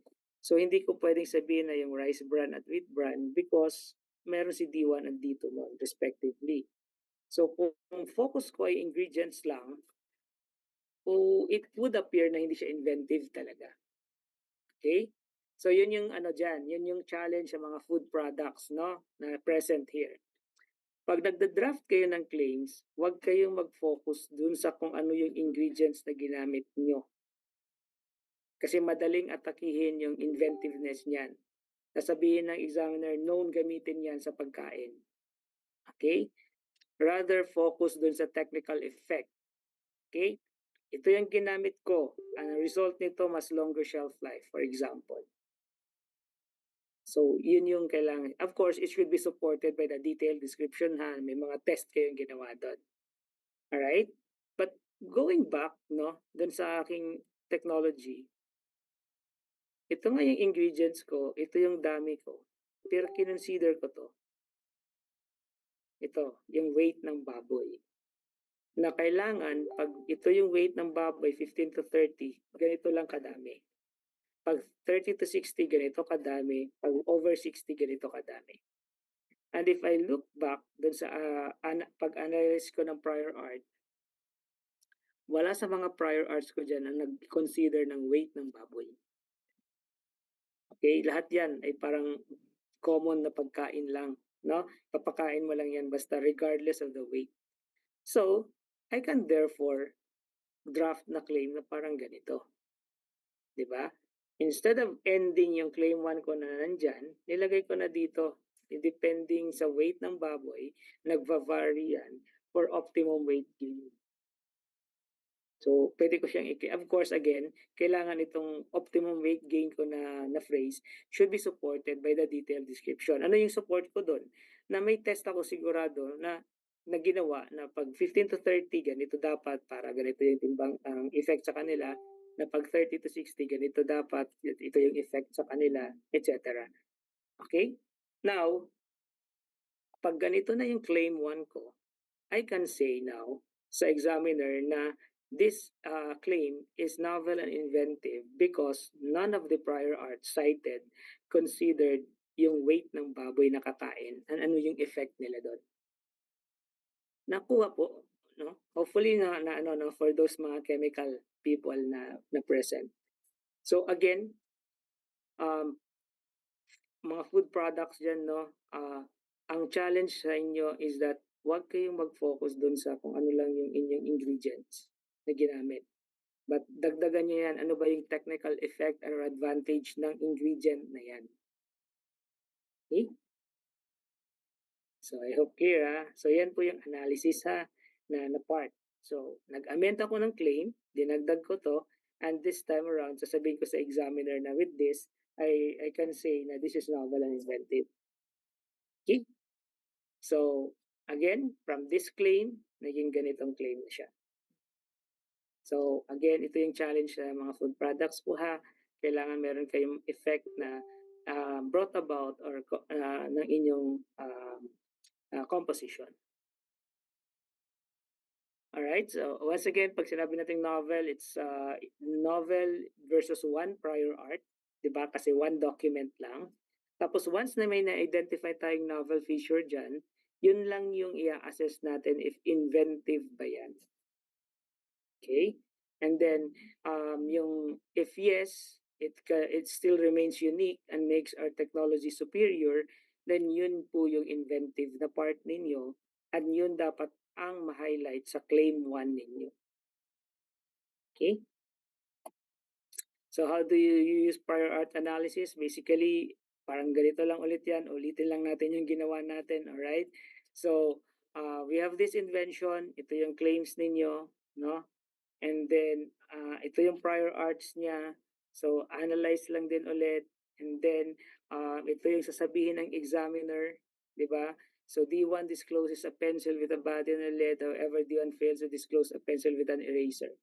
So, hindi ko puwedeng sabihin na yung rice bran at wheat bran because meron si D1 and D2 nun respectively. So, kung focus ko ay ingredients lang, it would appear na hindi siya inventive talaga, okay? So, yun yung ano diyan, yun yung challenge sa mga food products 'no, na present here. 'Pag nagda-draft kayo ng claims, huwag kayong mag-focus dun sa kung ano yung ingredients na ginamit niyo. Kasi madaling atakihin yung inventiveness niyan. Sasabihin ng examiner, known gamitin yan sa pagkain. Okay? Rather focus dun sa technical effect. Okay? Ito yung ginamit ko. Ang result nito, mas longer shelf life, for example. So, yun yung kailangan. Of course, it should be supported by the detailed description ha. May mga test kayong ginawa doon. Alright? But going back, no, dun sa aking technology, ito nga yung ingredients ko, ito yung dami ko, pero kinonsider ko 'to. Ito, yung weight ng baboy. Na kailangan 'pag ito yung weight ng baboy 15 to 30, ganito lang kadami. 'Pag 30 to 60, ganito kadami. 'Pag over 60, ganito kadami. And if I look back dun sa, pag-analyze ko ng prior art, wala sa mga prior arts ko diyan ang nag-consider ng weight ng baboy. Okay, lahat 'yan ay parang common na pagkain lang, 'no? Papakain mo lang 'yan basta regardless of the weight. So, I can therefore draft na claim na parang ganito, 'di ba? Instead of ending yung claim 1 ko na nandiyan, nilagay ko na dito, depending sa weight ng baboy, nagva-vary yan for optimum weight gain. So, pwede ko siyang of course again, kailangan itong optimum weight gain ko na phrase should be supported by the detailed description. Ano yung support ko dun? Na may test ako sigurado na ginawa na 'pag 15 to 30 ganito dapat para ganito yung timbang ang effect sa kanila, na 'pag 30 to 60 ganito dapat, ito yung effect sa kanila, et cetera. Okay. Now, 'pag ganito na yung claim 1 ko, I can say now sa examiner na this claim is novel and inventive because none of the prior art cited considered yung weight ng baboy na kakain and ano yung effect nila doon. Nakuha po, no? Hopefully na ano no, for those mga chemical people na present. So again, um, mga food products diyan 'no, ang challenge sa inyo is that 'wag kayong mag-focus dun sa kung ano lang yung inyong ingredients na ginamit. But dagdagan niyo 'yan, ano ba yung technical effect or advantage ng ingredient na 'yan, okey? So I hope clear, So 'yan po yung analysis na part. So nag-amend ako ng claim, dinagdag ko 'to, and this time around sasabihin ko sa examiner na with this, I can say na this is novel and inventive, okey? So Again, from this claim, naging ganitong claim na siya. So again, ito yung challenge sa mga food products po ha. Kailangan meron kayong effect na brought about or ng inyong composition. Alright, so once again, pag sinabi nating novel, it's novel versus one prior art, di ba? Kasi one document lang. Tapos once na may na-identify tayong novel feature dyan, yun lang yung i-assess natin if inventive ba yan. Okay? And then, yung if yes, it still remains unique and makes our technology superior, then yun po yung inventive na part ninyo at yun dapat ang ma-highlight sa claim 1 ninyo. Okay? So how do you use prior art analysis? Basically, parang ganito lang ulit yan. Ulitin lang natin yung ginawa natin. Alright? So, we have this invention. Ito yung claims ninyo. No? And then, ito yung prior arts niya. So, analyze lang din ulit. And then, ito yung sasabihin ng examiner. Di ba? So, D1 discloses a pencil with a body and a lead. However, D1 fails to disclose a pencil with an eraser.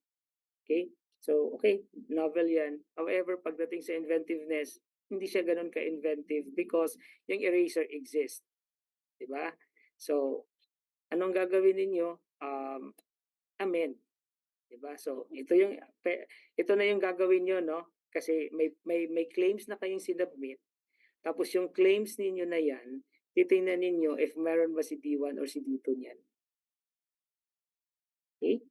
Okay? So, okay, novel yan. However, pagdating sa inventiveness, hindi siya ganun ka-inventive because yung eraser exists. Di ba? So, anong gagawin ninyo? Amend. Diba? So ito na yung gagawin niyo, no? Kasi may claims na kayong sinubmit. Tapos yung claims ninyo na yan, titingnan ninyo if meron ba si D1 or si D2 niyan. Okay?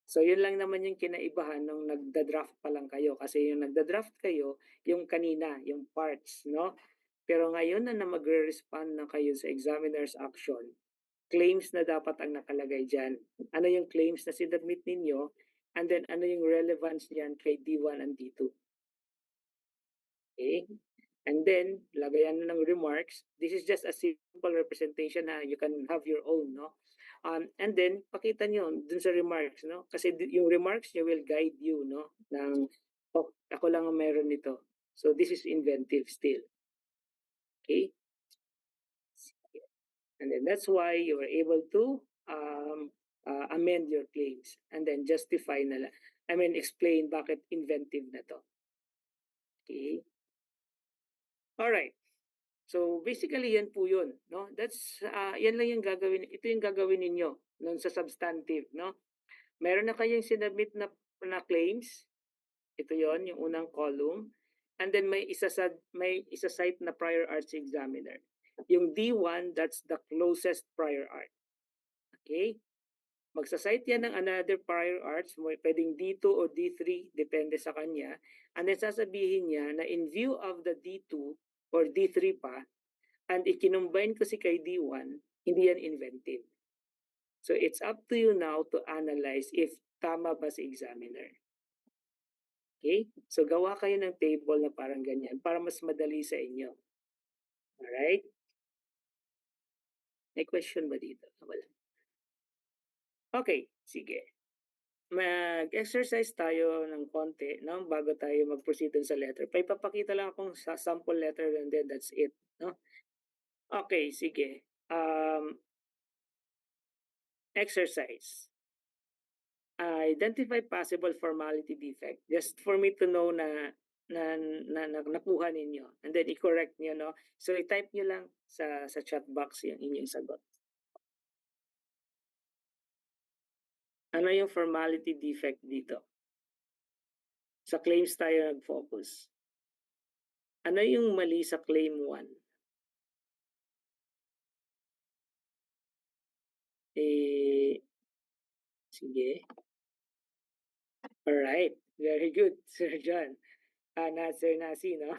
So yun lang naman yung kinaibahan nung nagda-draft pa lang kayo kasi yung nagda-draft kayo yung kanina, yung parts, no? Pero ngayon na magre-respond na kayo sa examiner's action, claims na dapat ang nakalagay dyan. Ano yung claims na sinubmit ninyo? And then ano yung relevance niyan kay D1 and D2? Okay? And then, lagayan na ng remarks. This is just a simple representation na you can have your own, no? And then, pakita nyo dun sa remarks, no? Kasi yung remarks nyo will guide you, no? Ng, oh, ako lang ang meron nito. So, this is inventive still. Okay? And then that's why you were able to amend your claims and then justify na lang. Explain bakit inventive na to. Okay? All right. So basically yan po yun, no? That's yan lang yung gagawin. Ito yung gagawin ninyo nun sa substantive, no? Meron na kayong sinubmit na claims. Ito yon yung unang column. And then may isa-cite na prior arts examiner. Yung D1, that's the closest prior art. Okay? Magsasite yan ng another prior arts, pwedeng D2 o D3, depende sa kanya. And then sasabihin niya na in view of the D2 or D3 pa, and ikinumbine ko si kay D1, hindi yan inventive. So it's up to you now to analyze if tama ba si examiner. Okay? So gawa kayo ng table na parang ganyan para mas madali sa inyo. Alright? May question ba dito? Wala. Okay, sige. Mag-exercise tayo ng konti, no? Bago tayo mag-proceed sa letter. Papakita lang akong sa sample letter and then that's it, no? Okay, sige. Exercise. Identify possible formality defect. Just for me to know na nakuha ninyo. And then i-correct nyo, no? So i-type nyo lang sa chat box yung inyong sagot. Ano yung formality defect dito? Sa claims tayo nag-focus. Ano yung mali sa claim 1? Sige. Alright. Very good, Sir John. Sir Nasi, no?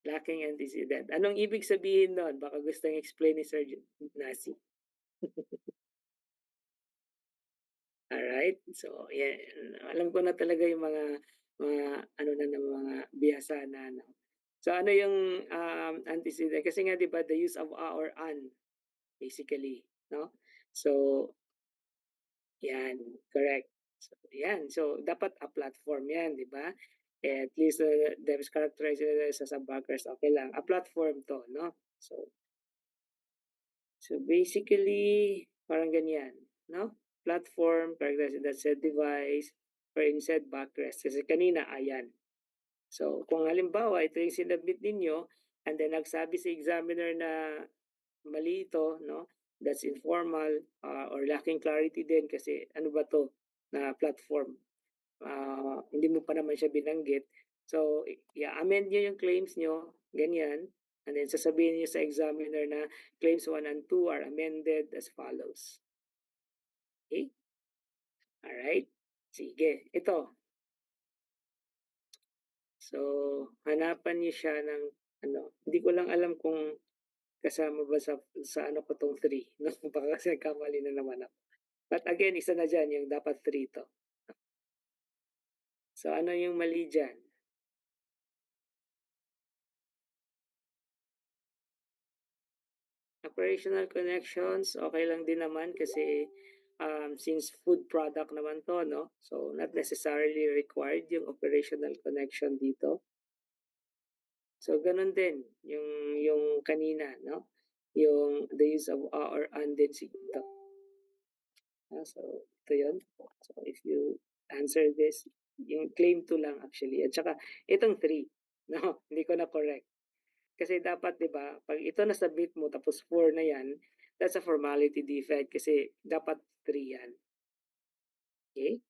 Lacking antecedent. Anong ibig sabihin nun? Baka gustong explain ni Sir Nasi. Alright. So, yan. Alam ko na talaga yung mga bihasa na, no? So, ano yung antecedent? Kasi nga, di ba, the use of a or an, basically, no? So, yan. Correct. So, yan. So, dapat a platform yan, di ba? At least Devs characterized as a backers, okay lang. A platform to, no? So, So basically, parang ganyan, no? Platform, paragraph that said device, wherein said backrest. Kasi kanina, ayan. So kung halimbawa, ito yung sinabit ninyo, and then nagsabi si examiner na mali ito, no? That's informal or lacking clarity din kasi ano ba to na platform. Hindi mo pa naman siya binanggit. So, i-amend nyo yung claims nyo, ganyan. And then sasabihin niyo sa examiner na claims 1 and 2 are amended as follows. Okay? Alright? Sige, ito. So, hanapan niyo siya ng ano, hindi ko lang alam kung kasama ba sa ano ko tong 3, no? Baka kasi nagkamali na naman ako. But again, isa na dyan, yung dapat 3 to. So, ano yung mali dyan? Operational connections, okay lang din naman kasi since food product naman to, no? So, not necessarily required yung operational connection dito. So, ganun din yung kanina, no? Yung the use of a or an din siguro. So, ito yun. So, if you answer this, yung claim 2 lang actually. At saka, itong 3, no? Hindi ko na correct. Kasi dapat 'di ba, 'pag ito nasubmit mo tapos 4 na 'yan, that's a formality defect kasi dapat 3 'yan, okey?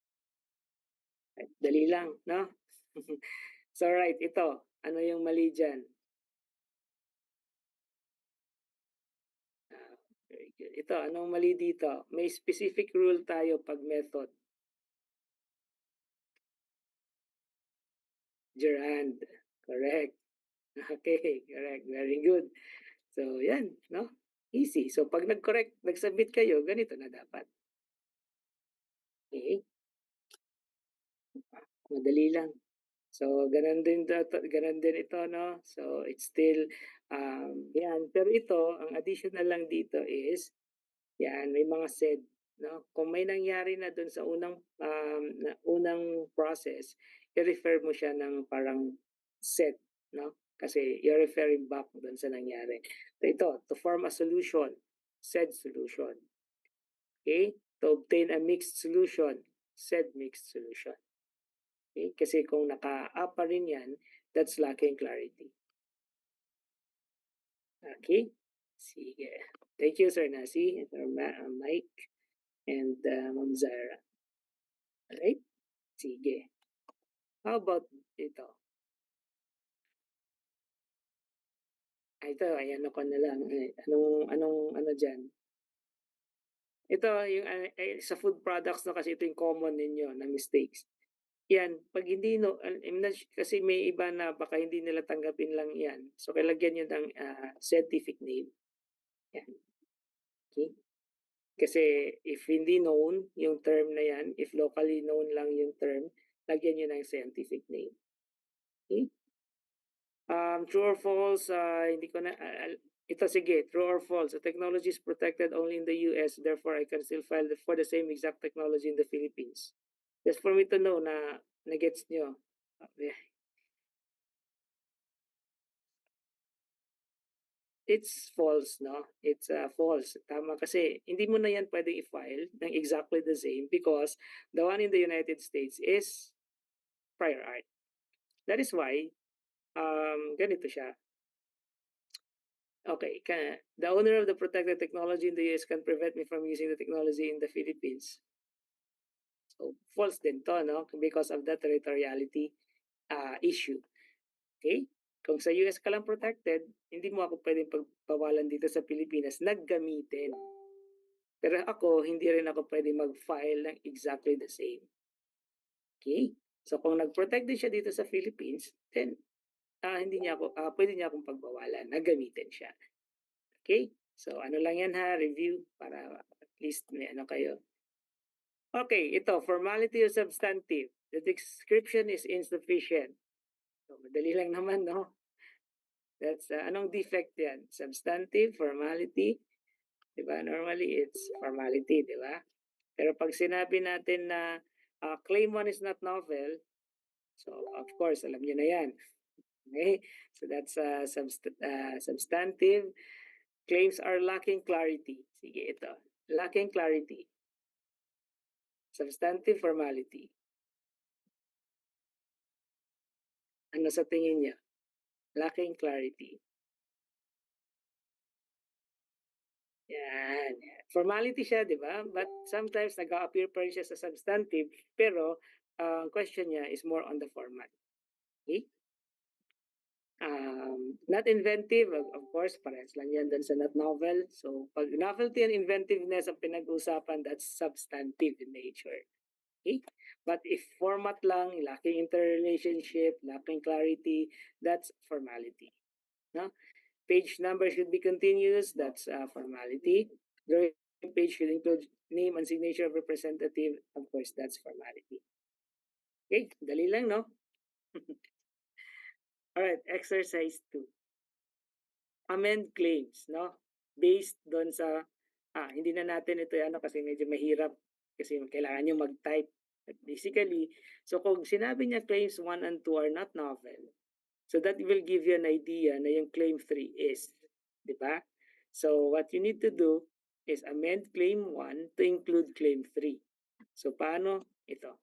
Dali lang 'no? So right, ito, ano yung mali diyan? Ah, very good. Ito, anong mali dito? May specific rule tayo 'pag method, gerund, correct. Okay, correct, very good. So 'yan 'no, easy. So 'pag nag-submit kayo, ganito na dapat, okey? Madali lang. So, gano'n din ito 'no. So, it's still, 'yan. Pero ito, ang additional lang dito is, 'yan, may mga said 'no. Kung may nangyari na do'n sa unang process, i-refer mo siya ng parang said 'no, kasi you're referring back do'n sa nangyari. Ito, to form a solution, said solution, okay? To obtain a mixed solution, said mixed solution. Okay? Kasi kung naka-up pa rin yan, that's lacking clarity. Okay? Sige. Thank you, Sir Nasi, Sir Mike, and Ma'am Zara. Alright? Sige. How about ito? Ito, ayan ako na lang. Anong ano dyan? Ito, yung sa food products na kasi ito yung common ninyo na mistakes. Yan, 'pag hindi 'no, I'm not kasi may iba na baka hindi nila tanggapin lang 'yan. So, lagyan niyo ng, scientific name, 'yan, okey? Kasi if hindi known yung term na 'yan, if locally known lang yung term, lagyan niyo ng scientific name, okey? True or false, hindi ko na ito sige, true or false, the technology is protected only in the US, therefore I can still file for the same exact technology in the Philippines. Just for me to know na na-gets niyo. It's false 'no, it's, false, tama kasi hindi mo na 'yan puwedeng i-file ng exactly the same because the one in the United States is prior art. That is why, ganito siya, okay, the owner of the protected technology in the US can prevent me from using the technology in the Philippines. So, false din 'to 'no, because of the territoriality, issue, okay? Kung sa US ka lang protected, hindi mo ako puwedeng pagbawalan dito sa Pilipinas na gamitin. Pero ako, hindi rin ako pwede mag-file ng exactly the same, okay? So kung nag-protect din siya dito sa Philippines, then, hindi niya ako puwede niya akong pagbawalan na gamitin siya, okay? So ano lang 'yan ha, review para at least may ano kayo. Okay, ito formality or substantive. The description is insufficient. So madali lang naman 'no? That's, anong defect 'yan? Substantive, formality, 'di ba? Normally it's formality, 'di ba? Pero 'pag sinabi natin na, claim 1 is not novel, so of course alam niyo na 'yan, okay? So that's, substantive. Claims are lacking clarity. Sige, ito. Lacking clarity. Substantive formality. Ano sa tingin niya? Lacking clarity. Yan. Formality siya, di ba? But sometimes nag-appear pa rin siya sa substantive, pero ang question niya is more on the format. Okay? Not inventive, of course, parehas lang yan dun sa not novel. So, pag novelty and inventiveness ang pinag-usapan, that's substantive in nature. Okay? But if format lang, lacking interrelationship, lacking clarity, that's formality. No? Page number should be continuous, that's formality. Drawing page should include name and signature of representative, of course, that's formality. Okay, dali lang, no? Alright, exercise 2. Amend claims, no? Based doon sa, hindi na natin ito ano kasi medyo mahirap kasi kailangan nyo mag-type. But basically, so kung sinabi niya claims 1 and 2 are not novel, so that will give you an idea na yung claim 3 is, di ba? So what you need to do is amend claim 1 to include claim 3. So paano? Ito.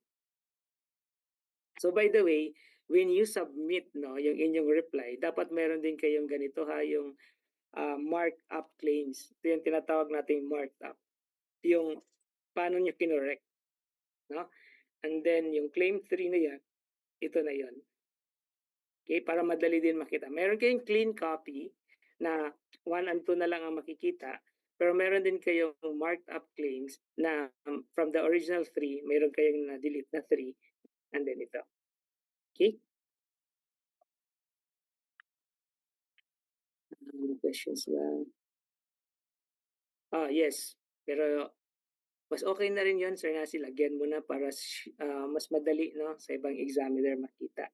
So by the way, when you submit no yung inyong reply, dapat meron din kayong ganito yung marked up claims. Ito yung tinatawag nating marked up. Yung paano nyo kinorek. No? And then yung claim 3 na yan, ito na yon. Okay, para madali din makita. Meron kayong clean copy na 1 and 2 na lang ang makikita. Pero meron din kayong marked up claims na from the original 3, meron kayong na-delete na 3 and then ito. Okay? Questions lang. Yes. Pero mas okay na rin yun, Sir Nasi, lagyan mo na para mas madali no, sa ibang examiner makita.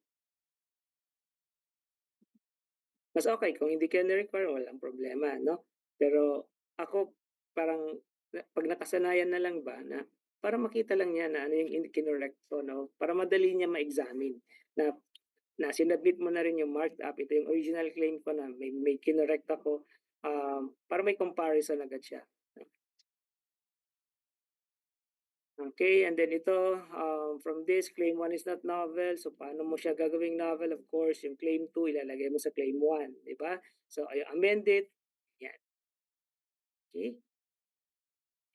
Mas okay kung hindi ka na-require, walang problema, no? Pero ako, parang pag nakasanayan na lang ba na para makita lang niya na ano yung kinorek ko, no? Para madali niya ma-examine na sinubmit mo na rin yung marked up. Ito yung original claim ko na may kinorek ako para may comparison agad siya. Okay, and then ito, from this, claim 1 is not novel. So, paano mo siya gagawing novel? Of course, yung claim 2, ilalagay mo sa claim 1, di ba? So, amend it. Yan. Okay?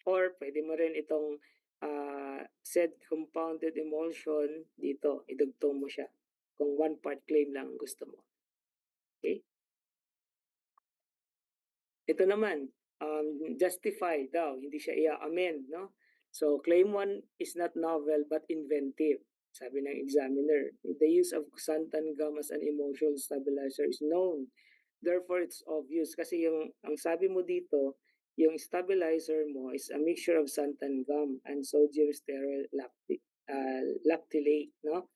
Or, pwede mo rin itong said compounded emulsion dito. Idugtong mo siya. Kung one part claim lang gusto mo. Okay? Ito naman, justify daw. Hindi siya i-amend, no? So, claim 1 is not novel but inventive. Sabi ng examiner, the use of xanthan gum as an emotional stabilizer is known. Therefore, it's obvious. Kasi ang sabi mo dito, yung stabilizer mo is a mixture of xanthan gum and sodium stearoyl lactylate, no?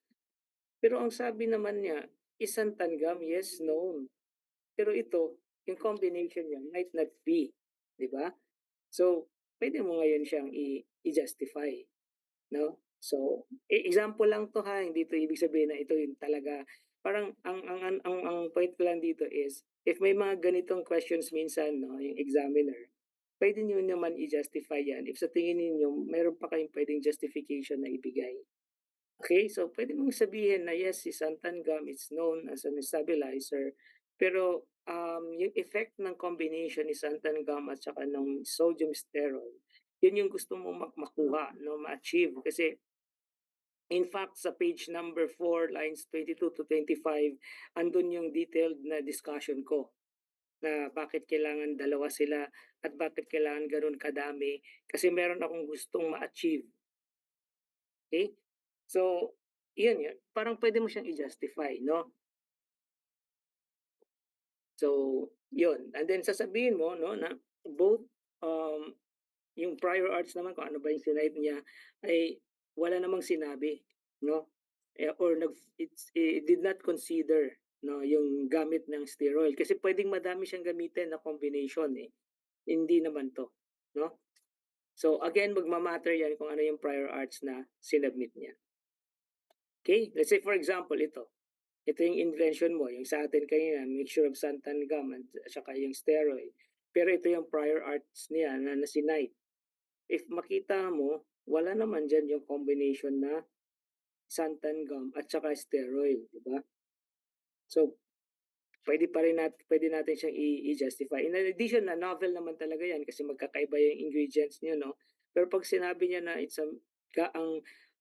Pero ang sabi naman niya, is xanthan gum? Yes, known. Pero ito, yung combination niya might not be. Di ba? So, pwede mo ngayon siyang i-justify, no? So, example lang to hindi to ibig sabihin na ito yung talaga parang ang point ko lang dito is if may mga ganitong questions minsan no, yung examiner, pwede niyo naman i-justify yan if sa tingin niyo meron pa kayong pwedeng justification na ibigay. Okay, so pwede mong sabihin na yes, si Santan gum is known as an stabilizer, pero yung effect ng combination ni Santan gum at saka ng sodium steroid, yun yung gusto mong makuha, no, ma-achieve. Kasi in fact, sa page number 4, lines 22 to 25, andun yung detailed na discussion ko na bakit kailangan dalawa sila at bakit kailangan ganun kadami kasi meron akong gustong ma-achieve. Okay? So, yun yun. Parang pwede mo siyang i-justify, no? So, yun. And then sasabihin mo, no, na both yung prior arts naman kung ano ba yung sinight niya ay wala namang sinabi, no? Or it did not consider no yung gamit ng steroid kasi pwedeng madami siyang gamitin na combination Hindi naman to, no? So again, magma-matter yan kung ano yung prior arts na sinubmit niya. Okay? Let's say for example, ito. Ito yung invention mo, yung sa atin kanina, mixture of xanthan gum at saka yung steroid. Pero ito yung prior arts niya na sinay. If makita mo, wala naman diyan yung combination na xanthan gum at saka steroid, di ba? So, pwede natin siyang i-justify. In addition na novel naman talaga yan kasi magkakaiba yung ingredients niyo, no? Pero pag sinabi niya na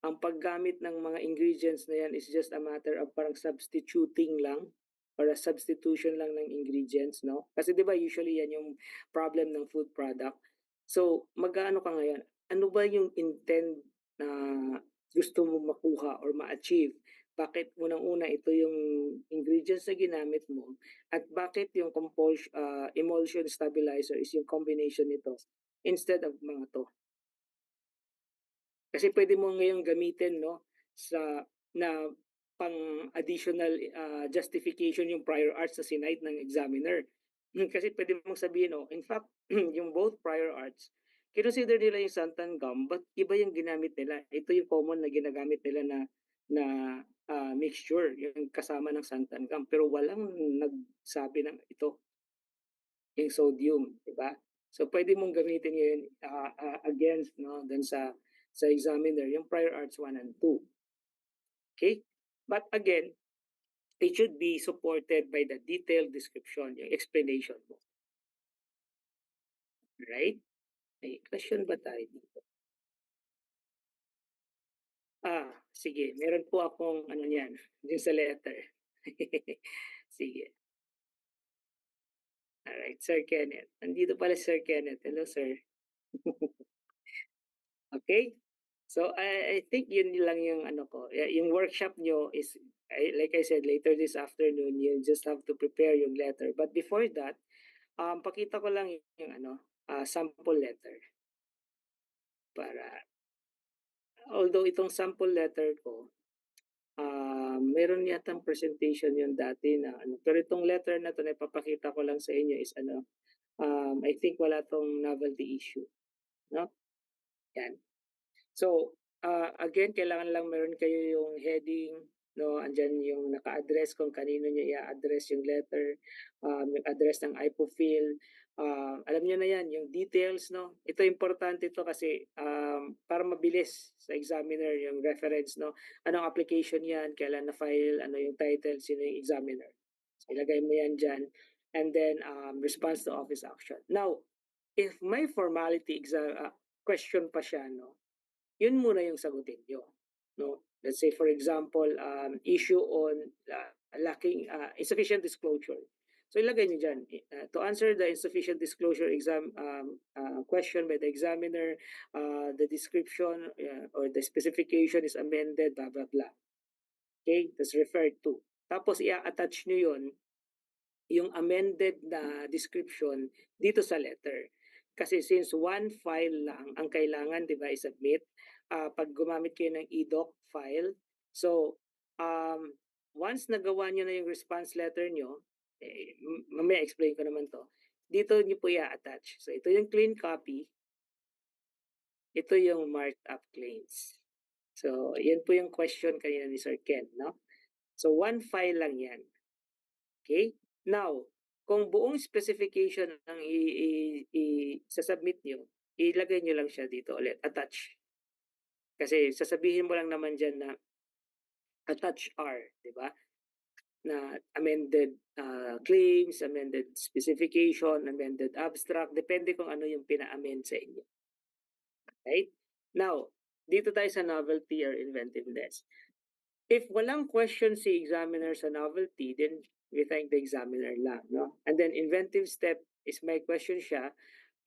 ang paggamit ng mga ingredients na yan is just a matter of parang substituting lang or a substitution lang ng ingredients, no? Kasi 'di ba usually yan yung problem ng food product. So, magkano ka ngayon? Ano ba yung intent na gusto mo makuha or ma-achieve? Bakit unang-una ito yung ingredients na ginamit mo at bakit yung emulsion stabilizer is yung combination nito instead of mga 'to? Kasi pwede mo ngayong gamitin 'no, sa na pang-additional, justification yung prior arts na sinight ng examiner. Kasi pwede mong sabihin, oh, in fact, yung both prior arts, kinonsider nila yung santan gum but iba yung ginamit nila. Ito yung common na ginagamit nila na, mixture, yung kasama ng santan gum pero walang nagsabi ng ito, yung sodium, 'di ba? So pwede mong gamitin yun, against 'no, dun sa examiner yung prior arts 1 and 2, okay? But again, it should be supported by the detailed description, yung explanation mo, right? May question ba tayo dito? Sige meron po akong ano niyan, yung sa letter. Sige, alright, Sir Kenneth. Nandito pala Sir Kenneth. Hello, sir. Okay? So, I think yun lang yung ano ko, yung workshop nyo is, like I said, later this afternoon, you just have to prepare yung letter. But before that, pakita ko lang yung ano, sample letter para, although itong sample letter ko, meron yatang presentation yun dati na ano, pero itong letter na to na ipapakita ko lang sa inyo is ano, I think wala tong novelty issue, no? Yan. So, again kailangan lang meron kayo yung heading 'no, andiyan yung naka-address kung kanino niyo i-a-address yung letter, yung address ng IPOFIL, alam niyo na 'yan, yung details 'no. Ito importante 'to kasi, para mabilis sa examiner yung reference 'no. Anong application 'yan, kailan na-file, ano yung title, sino yung examiner. So, ilagay mo 'yan diyan and then, response to office action. Now, if may formality question pa siya 'no, yun muna yung sagutin niyo, no? Let's say for example, issue on lacking insufficient disclosure. So ilagay niyo diyan, to answer the insufficient disclosure question by the examiner, the description or the specification is amended, blah blah blah. Okay, that's referred to. Tapos i-attach niyo yun yung amended na description dito sa letter. Kasi since one file lang ang kailangan, 'di ba, i-submit, pag gumamit kayo ng e-doc file, so, once nagawa niyo na yung response letter niyo, mamaya explain ko naman 'to, dito niyo po i-a-attach. So ito yung clean copy, ito yung marked up claims. So, yan po yung question kanina ni Sir Ken, no? So, one file lang yan. Okay? Now, kung buong specification ang i-submit nyo, ilagay nyo lang siya dito ulit, attach. Kasi sasabihin mo lang naman dyan na attach R, di ba? Na amended claims, amended specification, amended abstract, depende kung ano yung pina-amend sa inyo. Right? Now, dito tayo sa novelty or inventiveness. If walang question si examiner sa novelty, then we thank the examiner lang, no? And then inventive step is may question siya.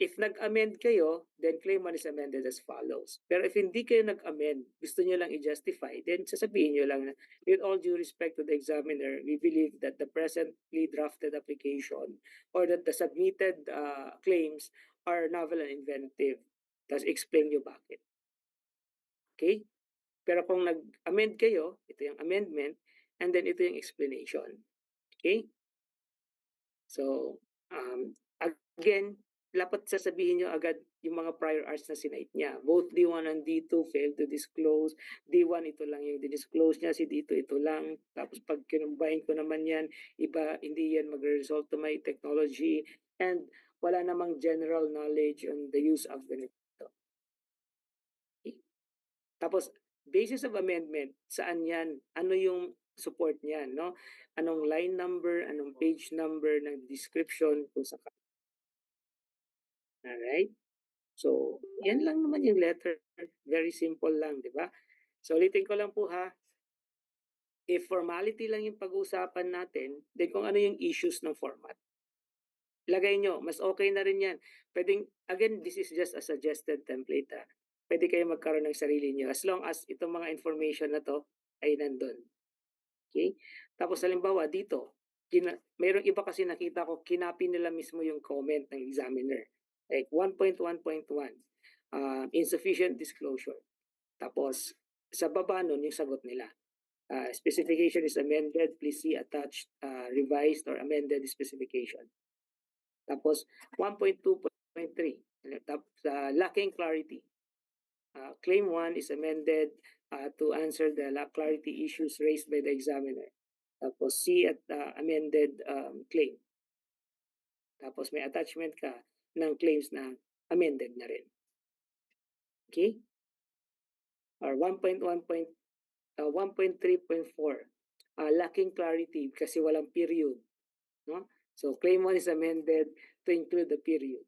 If nag-amend kayo, then claim 1 is amended as follows. Pero if hindi kayo nag-amend, gusto niyo lang i-justify, then sasabihin niyo lang na, with all due respect to the examiner, we believe that the presently drafted application or that the submitted claims are novel and inventive. Tapos explain niyo bakit. Okay? Pero kung nag-amend kayo, ito yung amendment, and then ito yung explanation. Okay? So, again, dapat sasabihin nyo agad yung mga prior arts na sinite niya. Both D1 and D2 failed to disclose. D1, ito lang yung disclose niya. Si D2, ito lang. Tapos pag kinumbine ko naman yan, iba, hindi yan magre-result to my technology. And wala namang general knowledge on the use of ganito. Tapos, basis of amendment, saan yan? Ano yung support niyan, no? Anong line number, anong page number ng description kung saka. Alright? So, yan lang naman yung letter. Very simple lang, di ba? So, ulitin ko lang po ha. If formality lang yung pag-uusapan natin, then kung ano yung issues ng format. Lagay nyo, mas okay na rin yan. Pwedeng, again, this is just a suggested template ha. Pwede kayo magkaroon ng sarili nyo as long as itong mga information na to ay nandun. Okay? Tapos halimbawa dito, mayroong iba kasi nakita ko, kinapi nila mismo yung comment ng examiner. Like 1.1.1, insufficient disclosure. Tapos sa baba nun yung sagot nila. Specification is amended, please see attached revised or amended specification. Tapos 1.2.3, lacking clarity. Claim 1 is amended to answer the clarity issues raised by the examiner. Tapos C at amended claim. Tapos may attachment ka ng claims na amended na rin. Okay? Or 1.3.4, lacking clarity kasi walang period. No? So claim 1 is amended to include the period.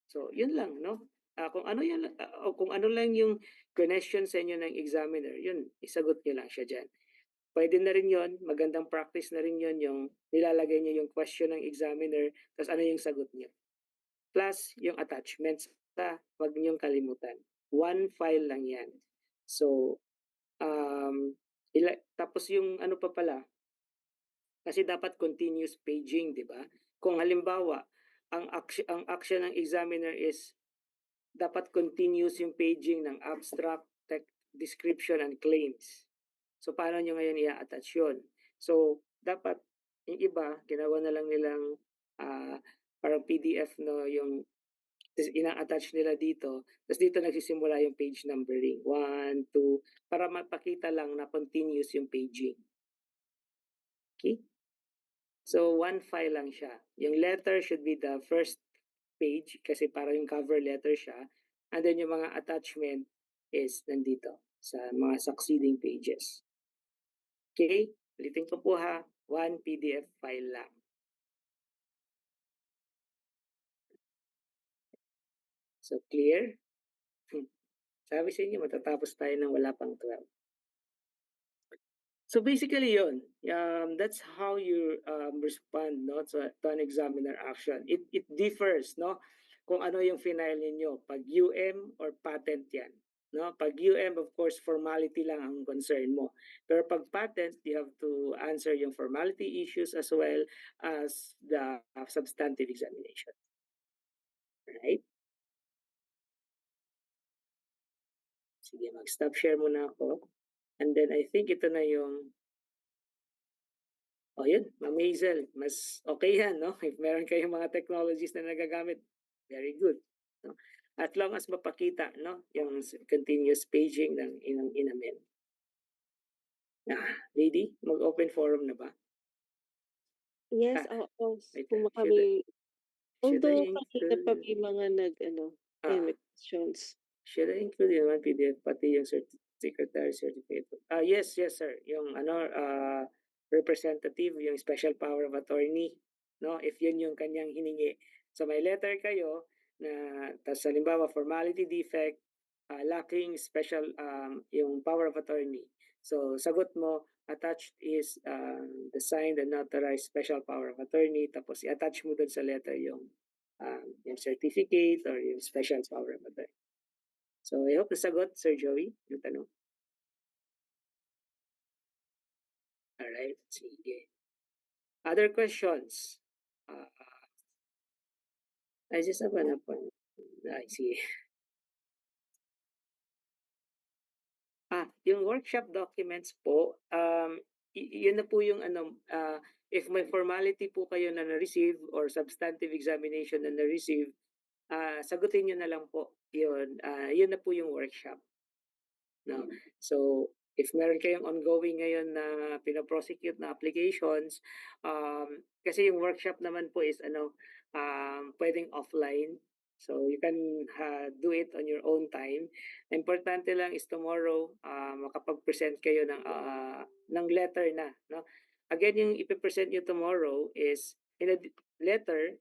So yun lang, no? Kung ano lang yung question sa inyo ng examiner, yun, isagot niyo lang siya dyan. Pwede na rin yun, magandang practice na rin yun, yung nilalagay niyo yung question ng examiner, tapos ano yung sagot niyo. Plus, yung attachments, wag niyong kalimutan. One file lang yan. So, tapos yung ano pa pala, kasi dapat continuous paging, di ba? Kung halimbawa, ang action ng examiner is dapat continuous yung paging ng abstract, description, and claims. So, paano nyo ngayon i-attach yun? So, dapat, yung iba, ginawa na lang nilang parang PDF, no, yung ina-attach nila dito. Tapos dito nagsisimula yung page numbering. 1, 2, para mapakita lang na continuous yung paging. Okay? So, one file lang siya. Yung letter should be the first page kasi para yung cover letter siya. And then yung mga attachment is nandito sa mga succeeding pages. Okay? Ulitin ko po ha. One PDF file lang. So, clear? Sabi sa inyo, matatapos tayo ng wala pang 12. So basically yun, that's how you respond, no, to an examiner action. It differs, no, kung ano yung final ninyo, pag UM or patent yan. No? Pag UM, of course, formality lang ang concern mo. Pero pag patent, you have to answer yung formality issues as well as the substantive examination. Right? Sige, mag-stop share muna ako. And then I think ito na yung yun, Ma'am Hazel, mas okay yan, no? If meron kayong mga technologies na nagagamit, very good. No? At long as mapakita, no, yung continuous paging ng inamin. Lady, mag-open forum na ba? Yes, oo. Wait, Kung should I, should I although kanina pa include, may mga may questions. should I include yung PDF pati yung secretary certificate? Yes, sir. Yung representative, yung special power of attorney, no? If yun yung kanyang hiningi. So may letter kayo na tas halimbawa formality defect, lacking special yung power of attorney. So sagot mo, attached is the signed and notarized special power of attorney, tapos i-attach mo dun sa letter yung certificate or yung special power of attorney. So I hope nasagot, Sir Joey, yung tanong. Alright, sige. Other questions? I just have an appointment. Sige. Yung workshop documents po, yun na po yung if may formality po kayo na na-receive or substantive examination na na-receive, sagutin nyo na lang po yun. Yun na po yung workshop. No? So, if meron kayong ongoing ngayon na pino-prosecute na applications, kasi yung workshop naman po is ano, puwedeng offline. So you can, do it on your own time. Importante lang is tomorrow, makapag-present kayo ng letter na 'no. Again, yung ipe-present niyo tomorrow is in a letter,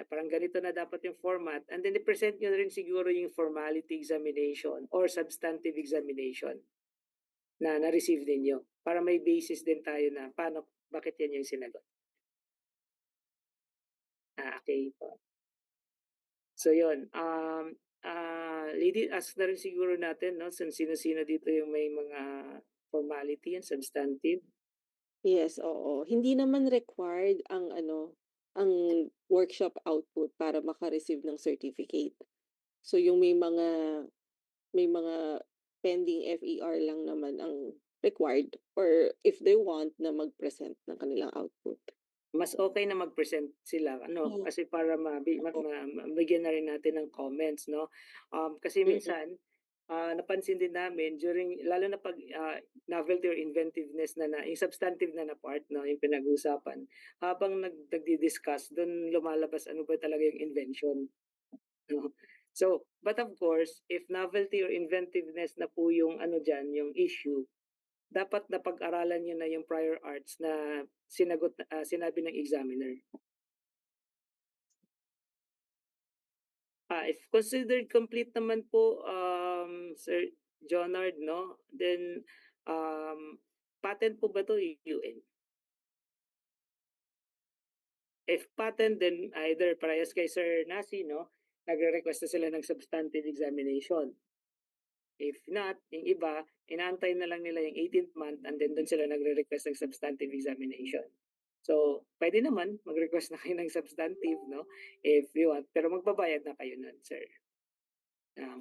parang ganito na dapat yung format, and then i-present niyo rin siguro yung formality examination or substantive examination na na-receive ninyo para may basis din tayo na bakit yan yung sinagot. Okey po. So yun, ask na rin siguro natin 'no, sino-sino dito yung may mga formality and substantive? Yes, oo. Hindi naman required ang ano, ang workshop output para maka-receive ng certificate. So yung may mga pending FER lang naman ang required or if they want na mag-present ng kanilang output. Mas okey na mag-present sila ano, Hmm, kasi para oo. mabigyan na rin natin ng comments 'no. Kasi Mm. minsan, napansin din namin during lalo na 'pag, novelty or inventiveness na yung substantive na part 'no, yung pinag-uusapan, habang nagdi-discuss dun lumalabas ano ba talaga yung invention 'no. So, but of course, if novelty or inventiveness na po yung ano diyan, yung issue, dapat napag-aralan niyo na yung prior arts na sinabi ng examiner. If considered complete naman po, Sir Jonard 'no, then, patent po ba 'to, UN? If patent, then either parehas kay Sir Nasi 'no, nagre-request na sila ng substantive examination. If not, yung iba, inaantay na lang nila yung 18th month and then dun sila nagre-request ng substantive examination. So, puwede naman mag-request na kayo ng substantive 'no, if you want, pero magbabayad na kayo nun, sir,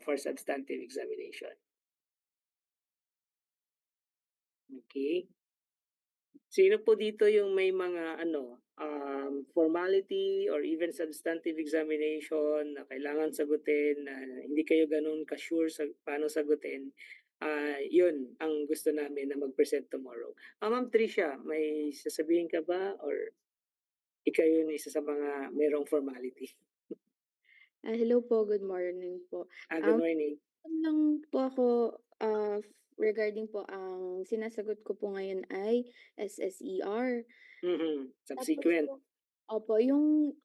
for substantive examination. Okey. Sino po dito yung may mga ano, formality or even substantive examination na kailangan sagutin na hindi kayo gano'n ka-sure sa paano sagutin, yun ang gusto namin na mag-present tomorrow. Ma'am Tricia, may sasabihin ka ba or ikaw yun isa sa mga merong formality? Hello po, good morning po. Good morning. Lang po ako, regarding po ang sinasagot ko po ngayon ay SSER. Tapos Subsequent. po opo, yung,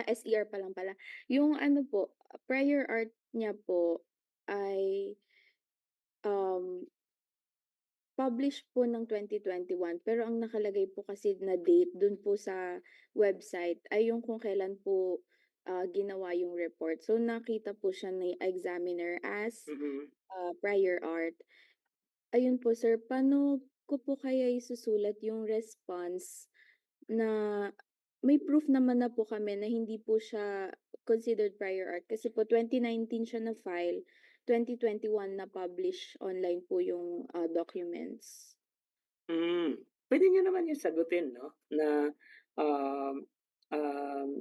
SER pa lang pala. Yung ano po, prior art niya po ay, um, publish po ng 2021 pero ang nakalagay po kasi na date dun po sa website ay yung kung kailan po, ginawa yung report. So nakita po siya ni examiner as Mhm. prior art. Ayun po sir, paano ko po kaya isusulat yung response na may proof naman na po kami na hindi po siya considered prior art kasi po 2019 siya na-file, 2021 na-publish online po yung, documents. Puwede niyo naman yung sagutin 'no, na, um,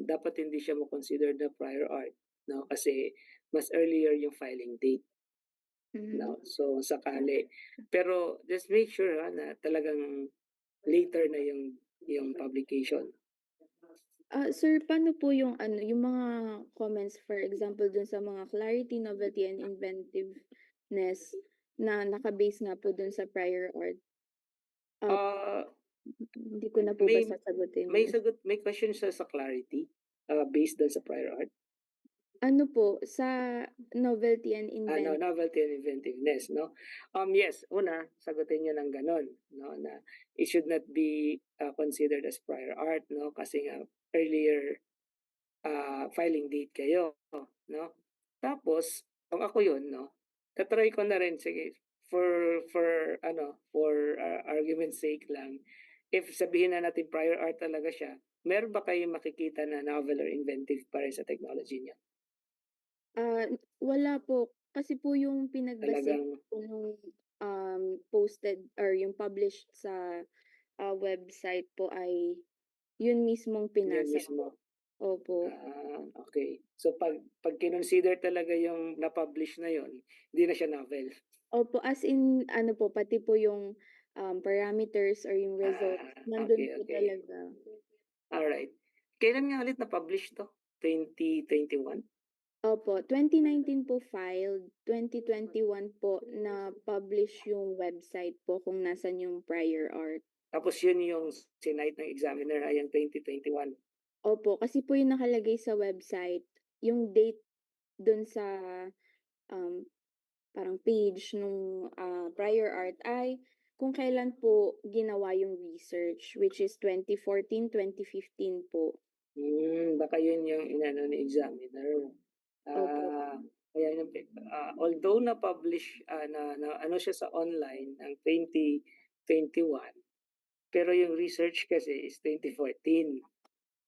dapat hindi siya mo-consider na prior art 'no, kasi mas earlier yung filing date. Mhm. 'No, so sakali. Pero just make sure, na talagang later na yung publication. Sir, paano po yung ano, yung mga comments for example dun sa mga clarity, novelty, and inventiveness na naka-base nga po dun sa prior art? Ah, Ah, Hindi ko na po ba may sasagutin may yun? may question siya sa clarity, based dun sa prior art? Ano po, sa novelty and No, novelty and inventiveness 'no. Yes, una sagutin niyo ng gano'n 'no, na it should not be, considered as prior art 'no, kasi nga earlier, filing date kayo 'no. Tapos kung ako 'yun 'no, ko na rin sige for argument's sake lang, if sabihin na natin prior art talaga siya, meron ba kayong makikita na novel or inventive pa rin sa technology niyo? Wala po. Kasi po yung pinagbasehan Talagang po nung, posted or yung published sa, website po ay yun mismong 'yun pinasa mismo? ko. Opo. Okey. So 'pag kinonsider talaga yung na-publish na 'yun, hindi na siya novel? Opo, as in ano po, pati po yung, parameters or yung results nandun Okay, po okay. talaga. Alright. Kailan nga ulit na-publish 'to? 2021? Opo, 2019 po filed, 2021 po na-publish yung website po kung nasan yung prior art. Tapos yun yung sinight ng examiner ay ang 2021? Opo, kasi po yung nakalagay sa website, yung date dun sa, um, parang page nung, prior art ay kung kailan po ginawa yung research, which is 2014, 2015 po. Baka yun yung inano ni examiner. Opo, Kaya yung although na-publish, na ano siya sa online ng 2021, pero yung research kasi is 2014.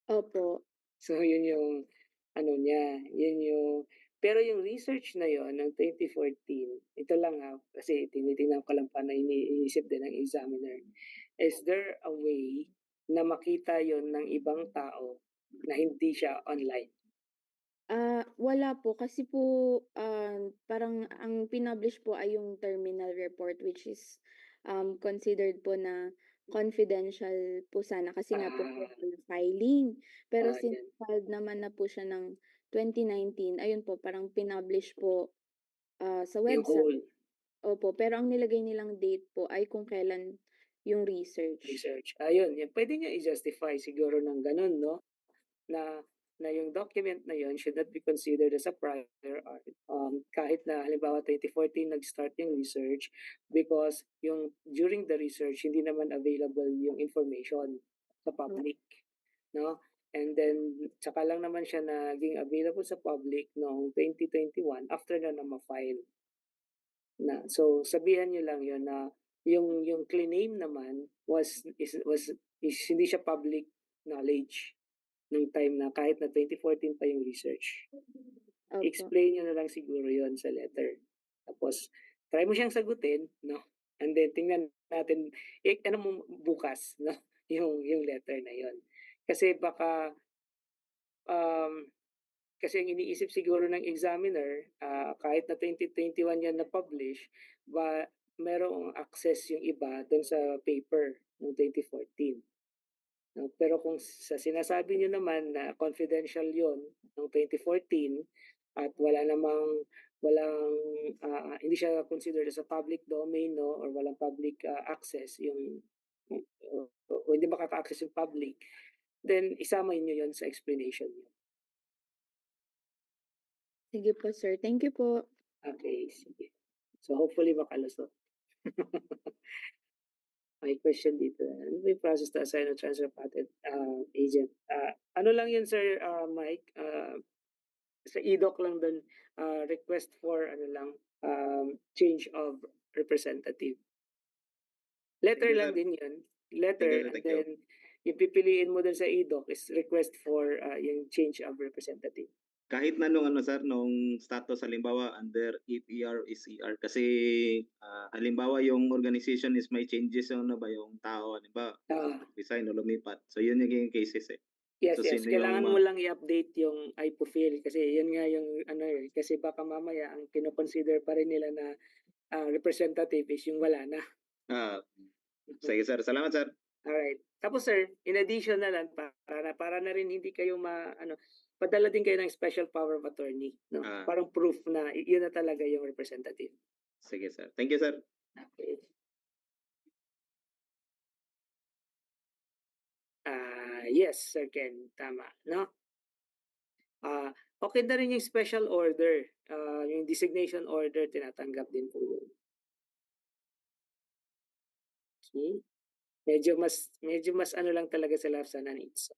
opo, So yun yung ano niya, yun yung pero yung research na yon ng 2014, ito lang, kasi tinitingnan ko lang paano iniisip din ng examiner. Is there a way na makita yon ng ibang tao na hindi siya online? wala po kasi po, parang ang pinublish po ay yung terminal report which is, considered po na confidential po sana kasi nga po Ah, filing. Pero since yan, filed naman na po siya ng 2019, ayun po parang pinublish po, sa yung website. whole Opo, pero ang nilagay nilang date po ay kung kailan yung research. research. Ayun, yan puwede niya i-justify siguro ng gano'n 'no? Na yung document na yun should not be considered as a prior art, kahit na halimbawa 2014 nag-start yung research because yung during the research hindi naman available yung information sa public, 'no? And then tsaka lang naman siya naging available sa public noong 2021 after na ma-file na. So sabihan niyo lang yun na yung claim naman is hindi siya public knowledge. Nung time na kahit na 2014 pa yung research. Opo, I-explain niyo na lang siguro yon sa letter. Tapos try mo siyang sagutin 'no, and then tingnan natin, ano mo bukas 'no, yung letter na yon. Kasi baka, um, kasi ang iniisip siguro ng examiner, kahit na 2021 yan na-publish, merong access yung iba dun sa paper nung 2014. No, pero kung sa sinasabi niyo naman na confidential 'yon nung 2014 at walang, hindi siya considered as a public domain 'no or walang public, access o hindi makaka-access yung public, then isama niyo 'yon sa explanation niyo. sige po sir, thank you po. Okay, sige. So hopefully makalusot. May question dito, ano ba yung process to assign a transfer patent, agent? Ano lang yun sir, Mike, sa e-doc lang dun, request for ano lang, change of representative. Thank Letter you, lang sir. din yun, Thank letter you, and thank you. then yung pipiliin mo dun sa e-doc is request for, yung change of representative. Kahit na nung ano sir, nung status halimbawa under EPR, SER kasi halimbawa yung organization is may changes yung ano ba yung tao halimbawa Ah, resign o lumipat. So yun yung cases eh. yes, So yes, sino kailangan yung mo lang i-update yung IPOFIL kasi yun nga yung ano, kasi baka mamaya ang kino-consider pa rin nila na, representative is yung wala na. sige sir, salamat sir. Alright. Tapos sir, in addition na lang para na rin hindi kayo padala din kayo ng special power of attorney 'no, Ah, parang proof na yun na talaga yung representative. sige sir. Thank you sir. Okay. Yes Sir Ken, tama 'no? Okey na rin yung special order, yung designation order tinatanggap din po yun. Okay. Medyo mas ano lang talaga sila sa non-ITSO.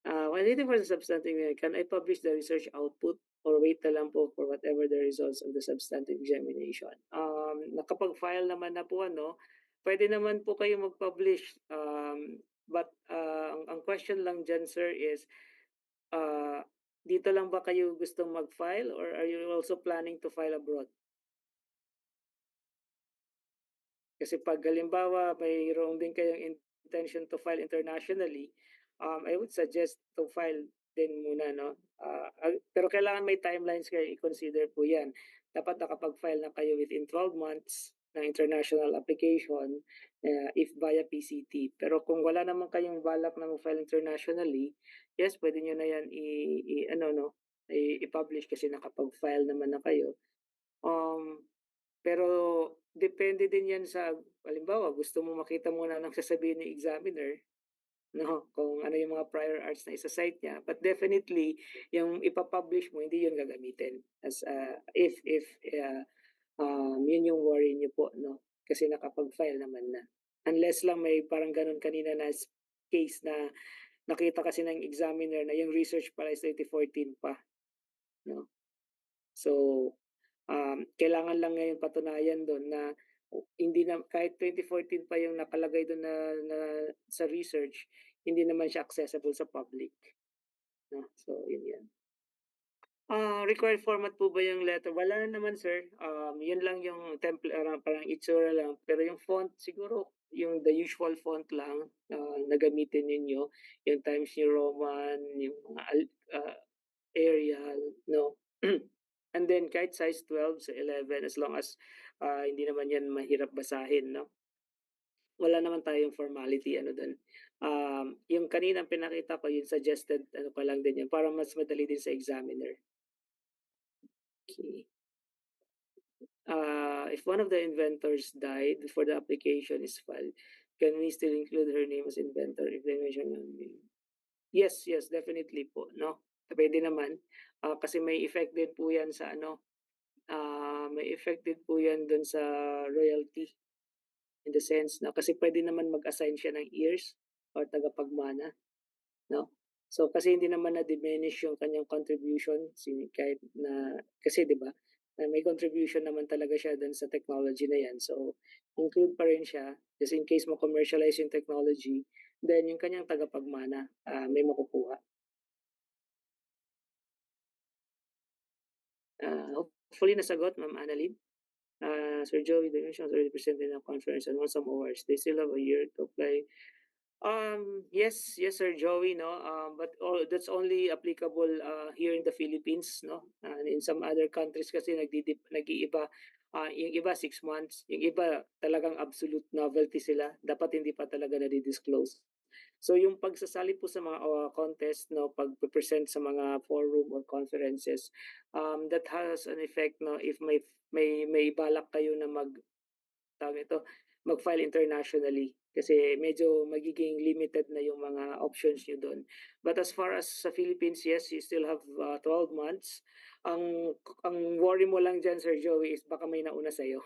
While waiting for the substantive hearing, can I publish the research output or wait na lang po for whatever the results of the substantive examination? Nakapag-file naman na po ano, pwede naman po kayo mag-publish, but, ang question lang diyan sir is, ah, dito lang ba kayo gustong mag-file or are you also planning to file abroad? Kasi 'pag halimbawa mayroon din kayong intention to file internationally, I would suggest to file din muna 'no, pero kailangan may timelines kayo i-consider po 'yan. dapat nakapag-file na kayo within 12 months ng international application if via PCT. Pero kung wala naman kayong balak na mag-file internationally, yes, pwede nyo na yan i-publish kasi nakapag-file naman na kayo. Pero depende din yan sa, halimbawa, gusto mo makita muna ng sasabihin ng examiner, no, kung ano yung mga prior arts na isa-cite niya. But definitely, yung ipapublish mo, hindi yun gagamitin. As, if yun yung worry niyo po, no? Kasi nakapag-file naman na. Unless lang may parang ganun kanina na case na nakita kasi ng examiner na yung research pala is 2014 pa, no? So, kailangan lang ngayon patunayan doon na hindi na kahit 2014 pa yung nakalagay doon na sa research, hindi naman siya accessible sa public, no? So, yun yan. Required format po ba yung letter? Wala naman sir. Yun lang yung template, parang itsura lang. Pero yung font, siguro yung the usual font lang na gamitin ninyo. Yung Times New Roman, yung mga Arial, no? And then kahit size 12 sa 11 as long as hindi naman yan mahirap basahin, no? Wala naman tayong formality ano doon. Yung kaninang pinakita ko, yung suggested ano pa lang din yan para mas madali din sa examiner. Okay. If one of the inventors died before the application is filed, can we still include her name as inventor if they mention her name? Yes, yes, definitely po, no? Pwede naman. Kasi may effect din po yan sa ano, may effect din po yan dun sa royalty. In the sense na kasi pwede naman mag-assign siya ng ears or tagapagmana, no? So kasi hindi naman na-diminish yung kanyang contribution kahit na kasi 'di ba? May contribution naman talaga siya dun sa technology na yan. So include pa rin siya just in case mo-commercialize yung technology, then yung kanyang tagapagmana may makukuha. Hopefully nasagot, Ma'am Annalyn. Sir Joey, the mission is already presented in a conference and won some awards. They still have a year to apply. Yes, Sir Joey, no. But that's only applicable here in the Philippines, no. And in some other countries kasi nag-iiba. Yung iba 6 months, yung iba talagang absolute novelty sila. Dapat hindi pa talaga na-disclose. So yung pagsasali po sa mga contest, no, pag-present sa mga forum or conferences, that has an effect, no, if may balak kayo na mag-file internationally kasi medyo magiging limited na yung mga options nyo doon. But as far as sa Philippines, yes, you still have 12 months. Ang worry mo lang dyan, Sir Joey, is baka may nauna sa'yo.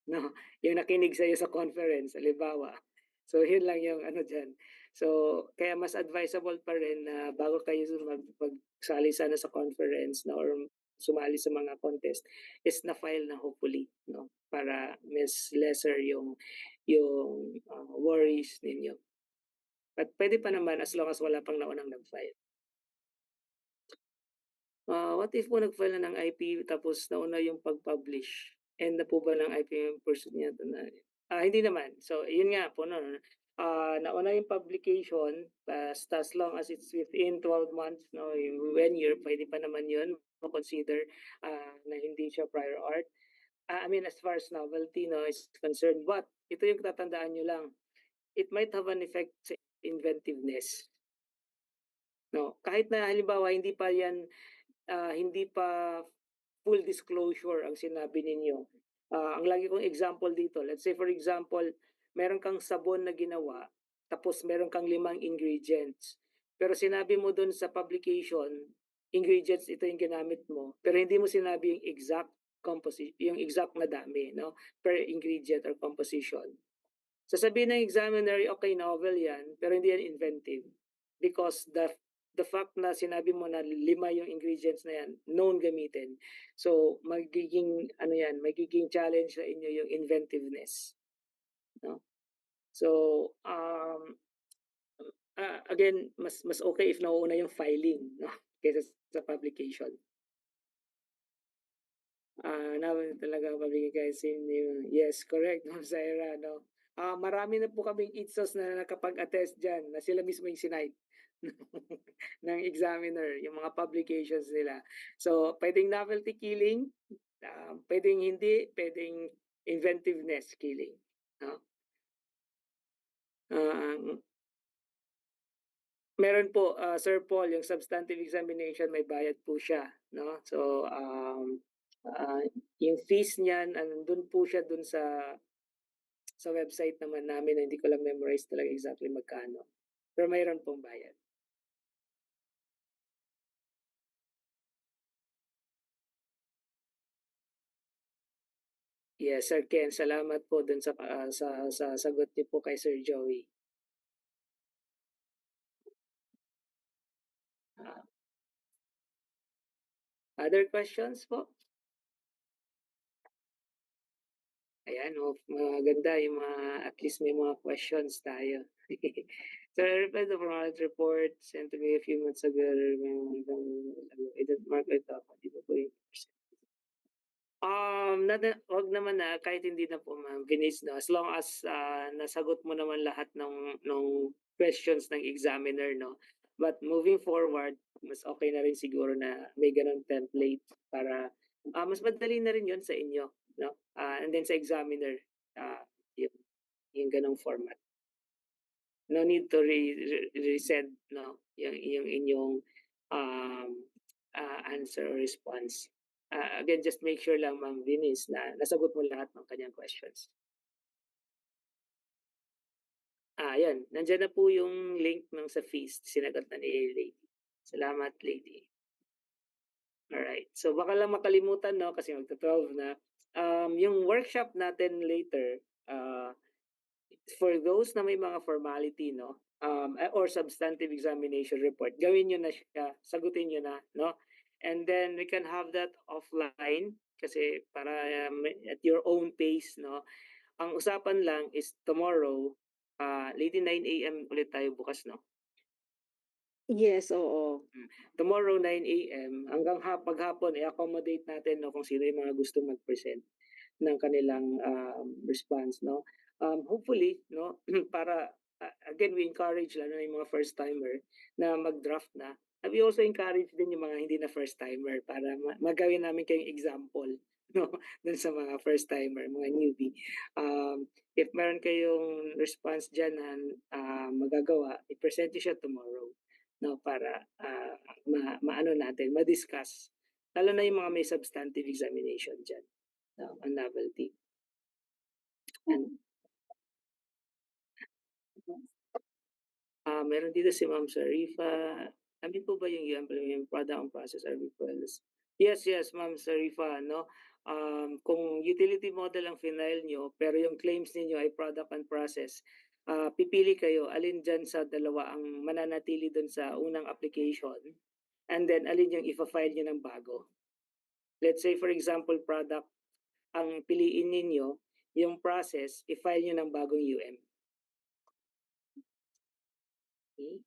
No, yung nakinig sa'yo sa conference, halimbawa. So, yun lang yung ano dyan. So, kaya mas advisable pa rin na bago kayo magsali sana sa conference na or sumali sa mga contest is na-file na hopefully, no? Para mas lesser yung worries ninyo. But pwede pa naman as long as wala pang naunang nag-file. What if po nag-file na ng IP tapos nauna yung pag-publish? End na po ba ng IP yung person niya? Hindi naman. So, yun nga po, no? Nauna yung publication, as long as it's within 12 months, no, yung 1 year, pwede pa naman yun consider na hindi siya prior art. I mean, as far as novelty, no, is concerned. But, ito yung tatandaan nyo lang. It might have an effect sa inventiveness. No, kahit na halimbawa hindi pa full disclosure ang sinabi ninyo. Ang lagi kong example dito, let's say for example, meron kang sabon na ginawa, tapos meron kang 5 ingredients. Pero sinabi mo dun sa publication, ingredients ito yung ginamit mo, pero hindi mo sinabi yung exact composition, yung exact na dami, no, per ingredient or composition. Sasabihin ng examiner, okay, novel yan, pero hindi yan inventive. Because the fact na sinabi mo na 5 yung ingredients na yan, known gamitin. So, magiging challenge sa inyo yung inventiveness. No? So, again, mas okay if nauuna yung filing, no? Kaysa sa publication. Namin talaga publication name. Yes, correct, Ma'am Zaira, no? Marami na po kaming ITSOs na nakapag-attest dyan na sila mismo yung sinite ng examiner, yung mga publications nila. So, pwedeng novelty killing, Puwedeng hindi, puwedeng inventiveness, killing, 'no? Ang meron po, Sir Paul, yung substantive examination may bayad po siya, 'no? So, ah, yung fees niyan nandun po siya dun sa website naman namin na hindi ko lang memorize talaga exactly magkano, pero mayroon pong bayad. Yes, Sir Ken, salamat po dun sa sagot niyo po kay Sir Joey. Ah, other questions po? Ayan, oh, maganda yung at least may mga questions tayo. So, I replied the formal report sent to me a few months ago. I didn't mark it up. Di ba po yung wag naman na kahit hindi na po ma'am, Venice 'no, as long as, nasagot mo naman lahat nung questions ng examiner 'no. But moving forward, mas okay na rin siguro na may gano'ng template para, mas madali na rin 'yun sa inyo 'no, and then sa examiner, ah, yung gano'ng format. No need to resend 'no, yung inyong, um, answer or response. Again, just make sure lang Ma'am Venus na nasagot mo lahat ng kanyang questions. Yan, nandiyan na po yung link ng sa fees, sinagot na ni Lady. Salamat, Lady. Alright, so baka lang makalimutan 'no, kasi magto-12 na, yung workshop natin later, for those na may mga formality 'no, or substantive examination report, gawin niyo na siya, sagutin niyo na 'no. And then we can have that offline kasi para, at your own pace 'no. Ang usapan lang is tomorrow, late 9 AM ulit tayo bukas 'no? Yes, oo. Tomorrow 9 AM hanggang paghapon i-accommodate natin 'no kung sino yung mga gustong mag-present ng kanilang, response 'no. Hopefully 'no para, again we encourage lalo na yung mga first timer na mag-draft na. And we also encourage din yung mga hindi na first timer para magawin namin kayong example 'no, dun sa mga first timer, mga newbie. If meron kayong response diyan na, magagawa, i-present niyo siya tomorrow 'no para, maano natin, ma-discuss. Lalo na yung mga may substantive examination diyan 'no, on novelty. And meron dito si Ma'am Sharifa. Ano po ba yung product and process are equals? Yes, yes, Ma'am Sharifa, no? Kung utility model ang final nyo, pero yung claims ninyo ay product and process, pipili kayo alin dyan sa dalawa ang mananatili dun sa unang application, and then alin yung ifa-file nyo ng bago. Let's say, for example, product, ang piliin ninyo, yung process, i-file nyo ng bagong UM. Okay?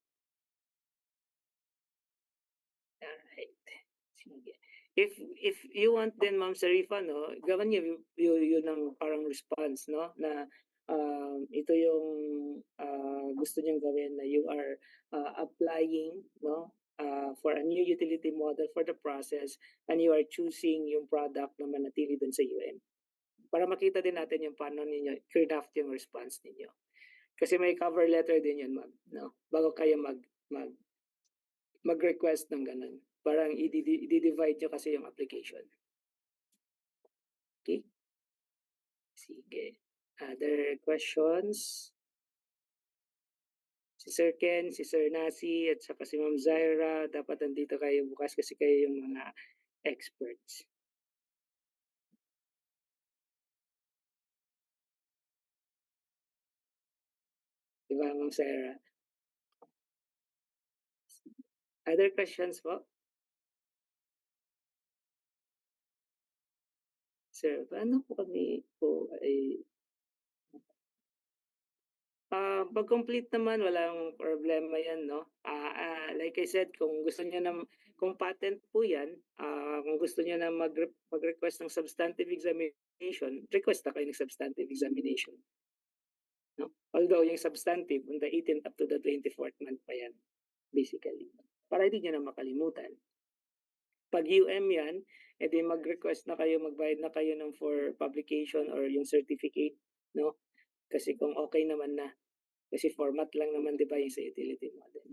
Alright. Sige. If you want din Ma'am Sharifa 'no, gawan niyo yun ang parang response 'no, na, ito yung, gusto niyang gawin na you are, applying 'no, for a new utility model for the process and you are choosing yung product na manatili dun sa UM. Para makita din natin yung paano ninyo craft yung response ninyo. Kasi may cover letter din yun ma'am 'no, bago kayo mag-request ng gano'n. Parang i-di-divide niyo kasi yung application. Okay? Sige. Other questions? Si Sir Ken, si Sir Nasi, at saka si Ma'am Zaira, dapat nandito kayo bukas kasi kayo yung mga experts. Di ba, Ma'am Zaira? Other questions po? Sir, paano po kami po ay pag complete naman walang problema 'yan 'no. Like I said kung gusto niyo na kung patent po 'yan, kung gusto niyo na mag-request ng substantive examination, request na kayo ng substantive examination, 'no. Although yung substantive on the 18th up to the 24th month pa 'yan, basically. Para hindi niyo na makalimutan. Pag UM 'yan, eh di mag-request na kayo, magbayad na kayo ng for publication or yung certificate, no? Kasi kung okay naman na, kasi format lang naman 'di ba yung sa utility model.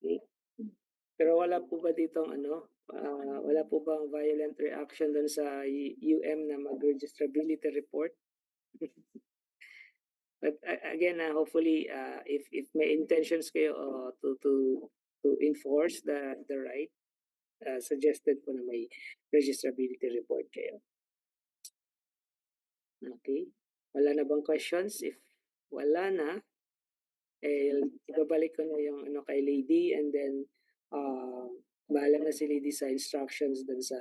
Okay. Pero wala po ba ditong ano, wala po bang violent reaction dun sa UM na mag-registrability report? But again, hopefully, if may intentions kayo to enforce the right, suggested po na may registrability report kayo. Okay. Wala na bang questions? If wala na, eh, ibabalik ko na yung ano kay Lady, and then bahala na si Lady sa instructions dun sa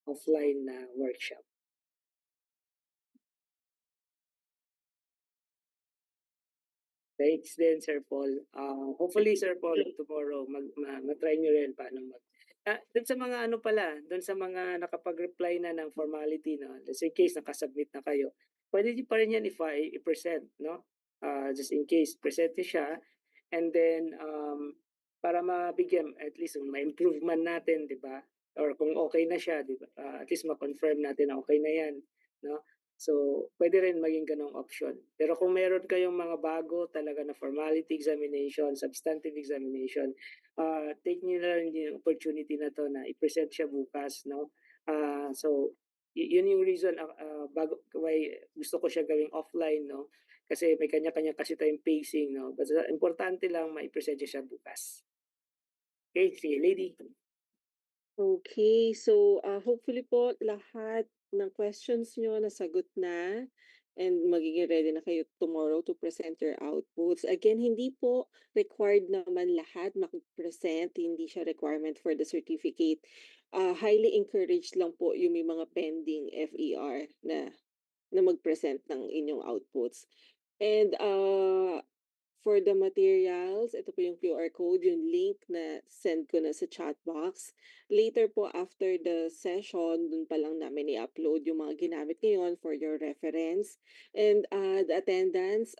offline na workshop. Thanks din, Sir Paul. Hopefully, Sir Paul, tomorrow matry nyo rin paano dun sa mga ano pala, dun sa mga nakapag-reply na ng formality, no? Just in case nakasubmit na kayo, pwede niyo pa rin yan i-present, no? Just in case, present niyo siya, and then para mabigyan, at least ma-improvement natin, di ba? Or kung okay na siya, di ba? At least ma-confirm natin na okay na yan, no? So, pwede rin maging ganong option. Pero kung meron kayong mga bago talaga na formality examination, substantive examination, take niyo na rin yung opportunity na to na i-present siya bukas, no? So, yun yung reason bago why gusto ko siya gawing offline, no? Kasi may kanya-kanya kasi tayong pacing, no? Basta importante lang mai-present siya bukas. Okay, sige, Lady. Okay, so hopefully po lahat ng questions nyo nasagot na and magiging ready na kayo tomorrow to present your outputs. Again, hindi po required naman lahat mag-present, hindi siya requirement for the certificate. Highly encouraged lang po yung may mga pending FER na mag-present ng inyong outputs. And for the materials, ito po yung QR code, yung link na send ko na sa chat box. Later po after the session, dun pa lang namin i-upload yung mga ginamit ngayon for your reference. And the attendance,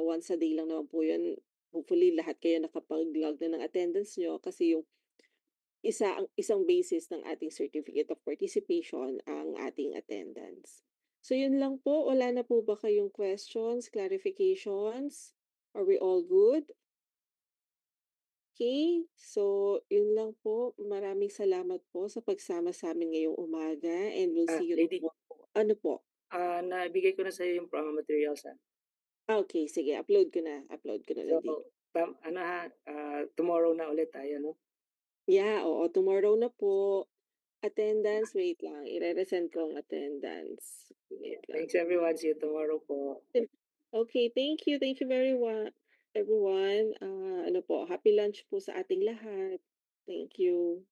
once a day lang naman po yun. Hopefully lahat kayo nakapag-log na ng attendance nyo kasi yung isang basis ng ating certificate of participation ang ating attendance. So yun lang po, wala na po ba kayong questions, clarifications? Are we all good? Okay, so yun lang po. Maraming salamat po sa pagsama sa amin ngayong umaga and we'll see you Lady, tomorrow. Ano po? nabigay ko na sa iyo yung materials, ha? Okay, sige, upload ko na So, lang dito. tomorrow na ulit tayo, no? Yeah, oo, tomorrow na po. Attendance, wait lang, ire-resend ko ang attendance. Wait lang. Thanks everyone. See you tomorrow po. Okay, thank you very much, everyone. Ano po, happy lunch po sa ating lahat. Thank you.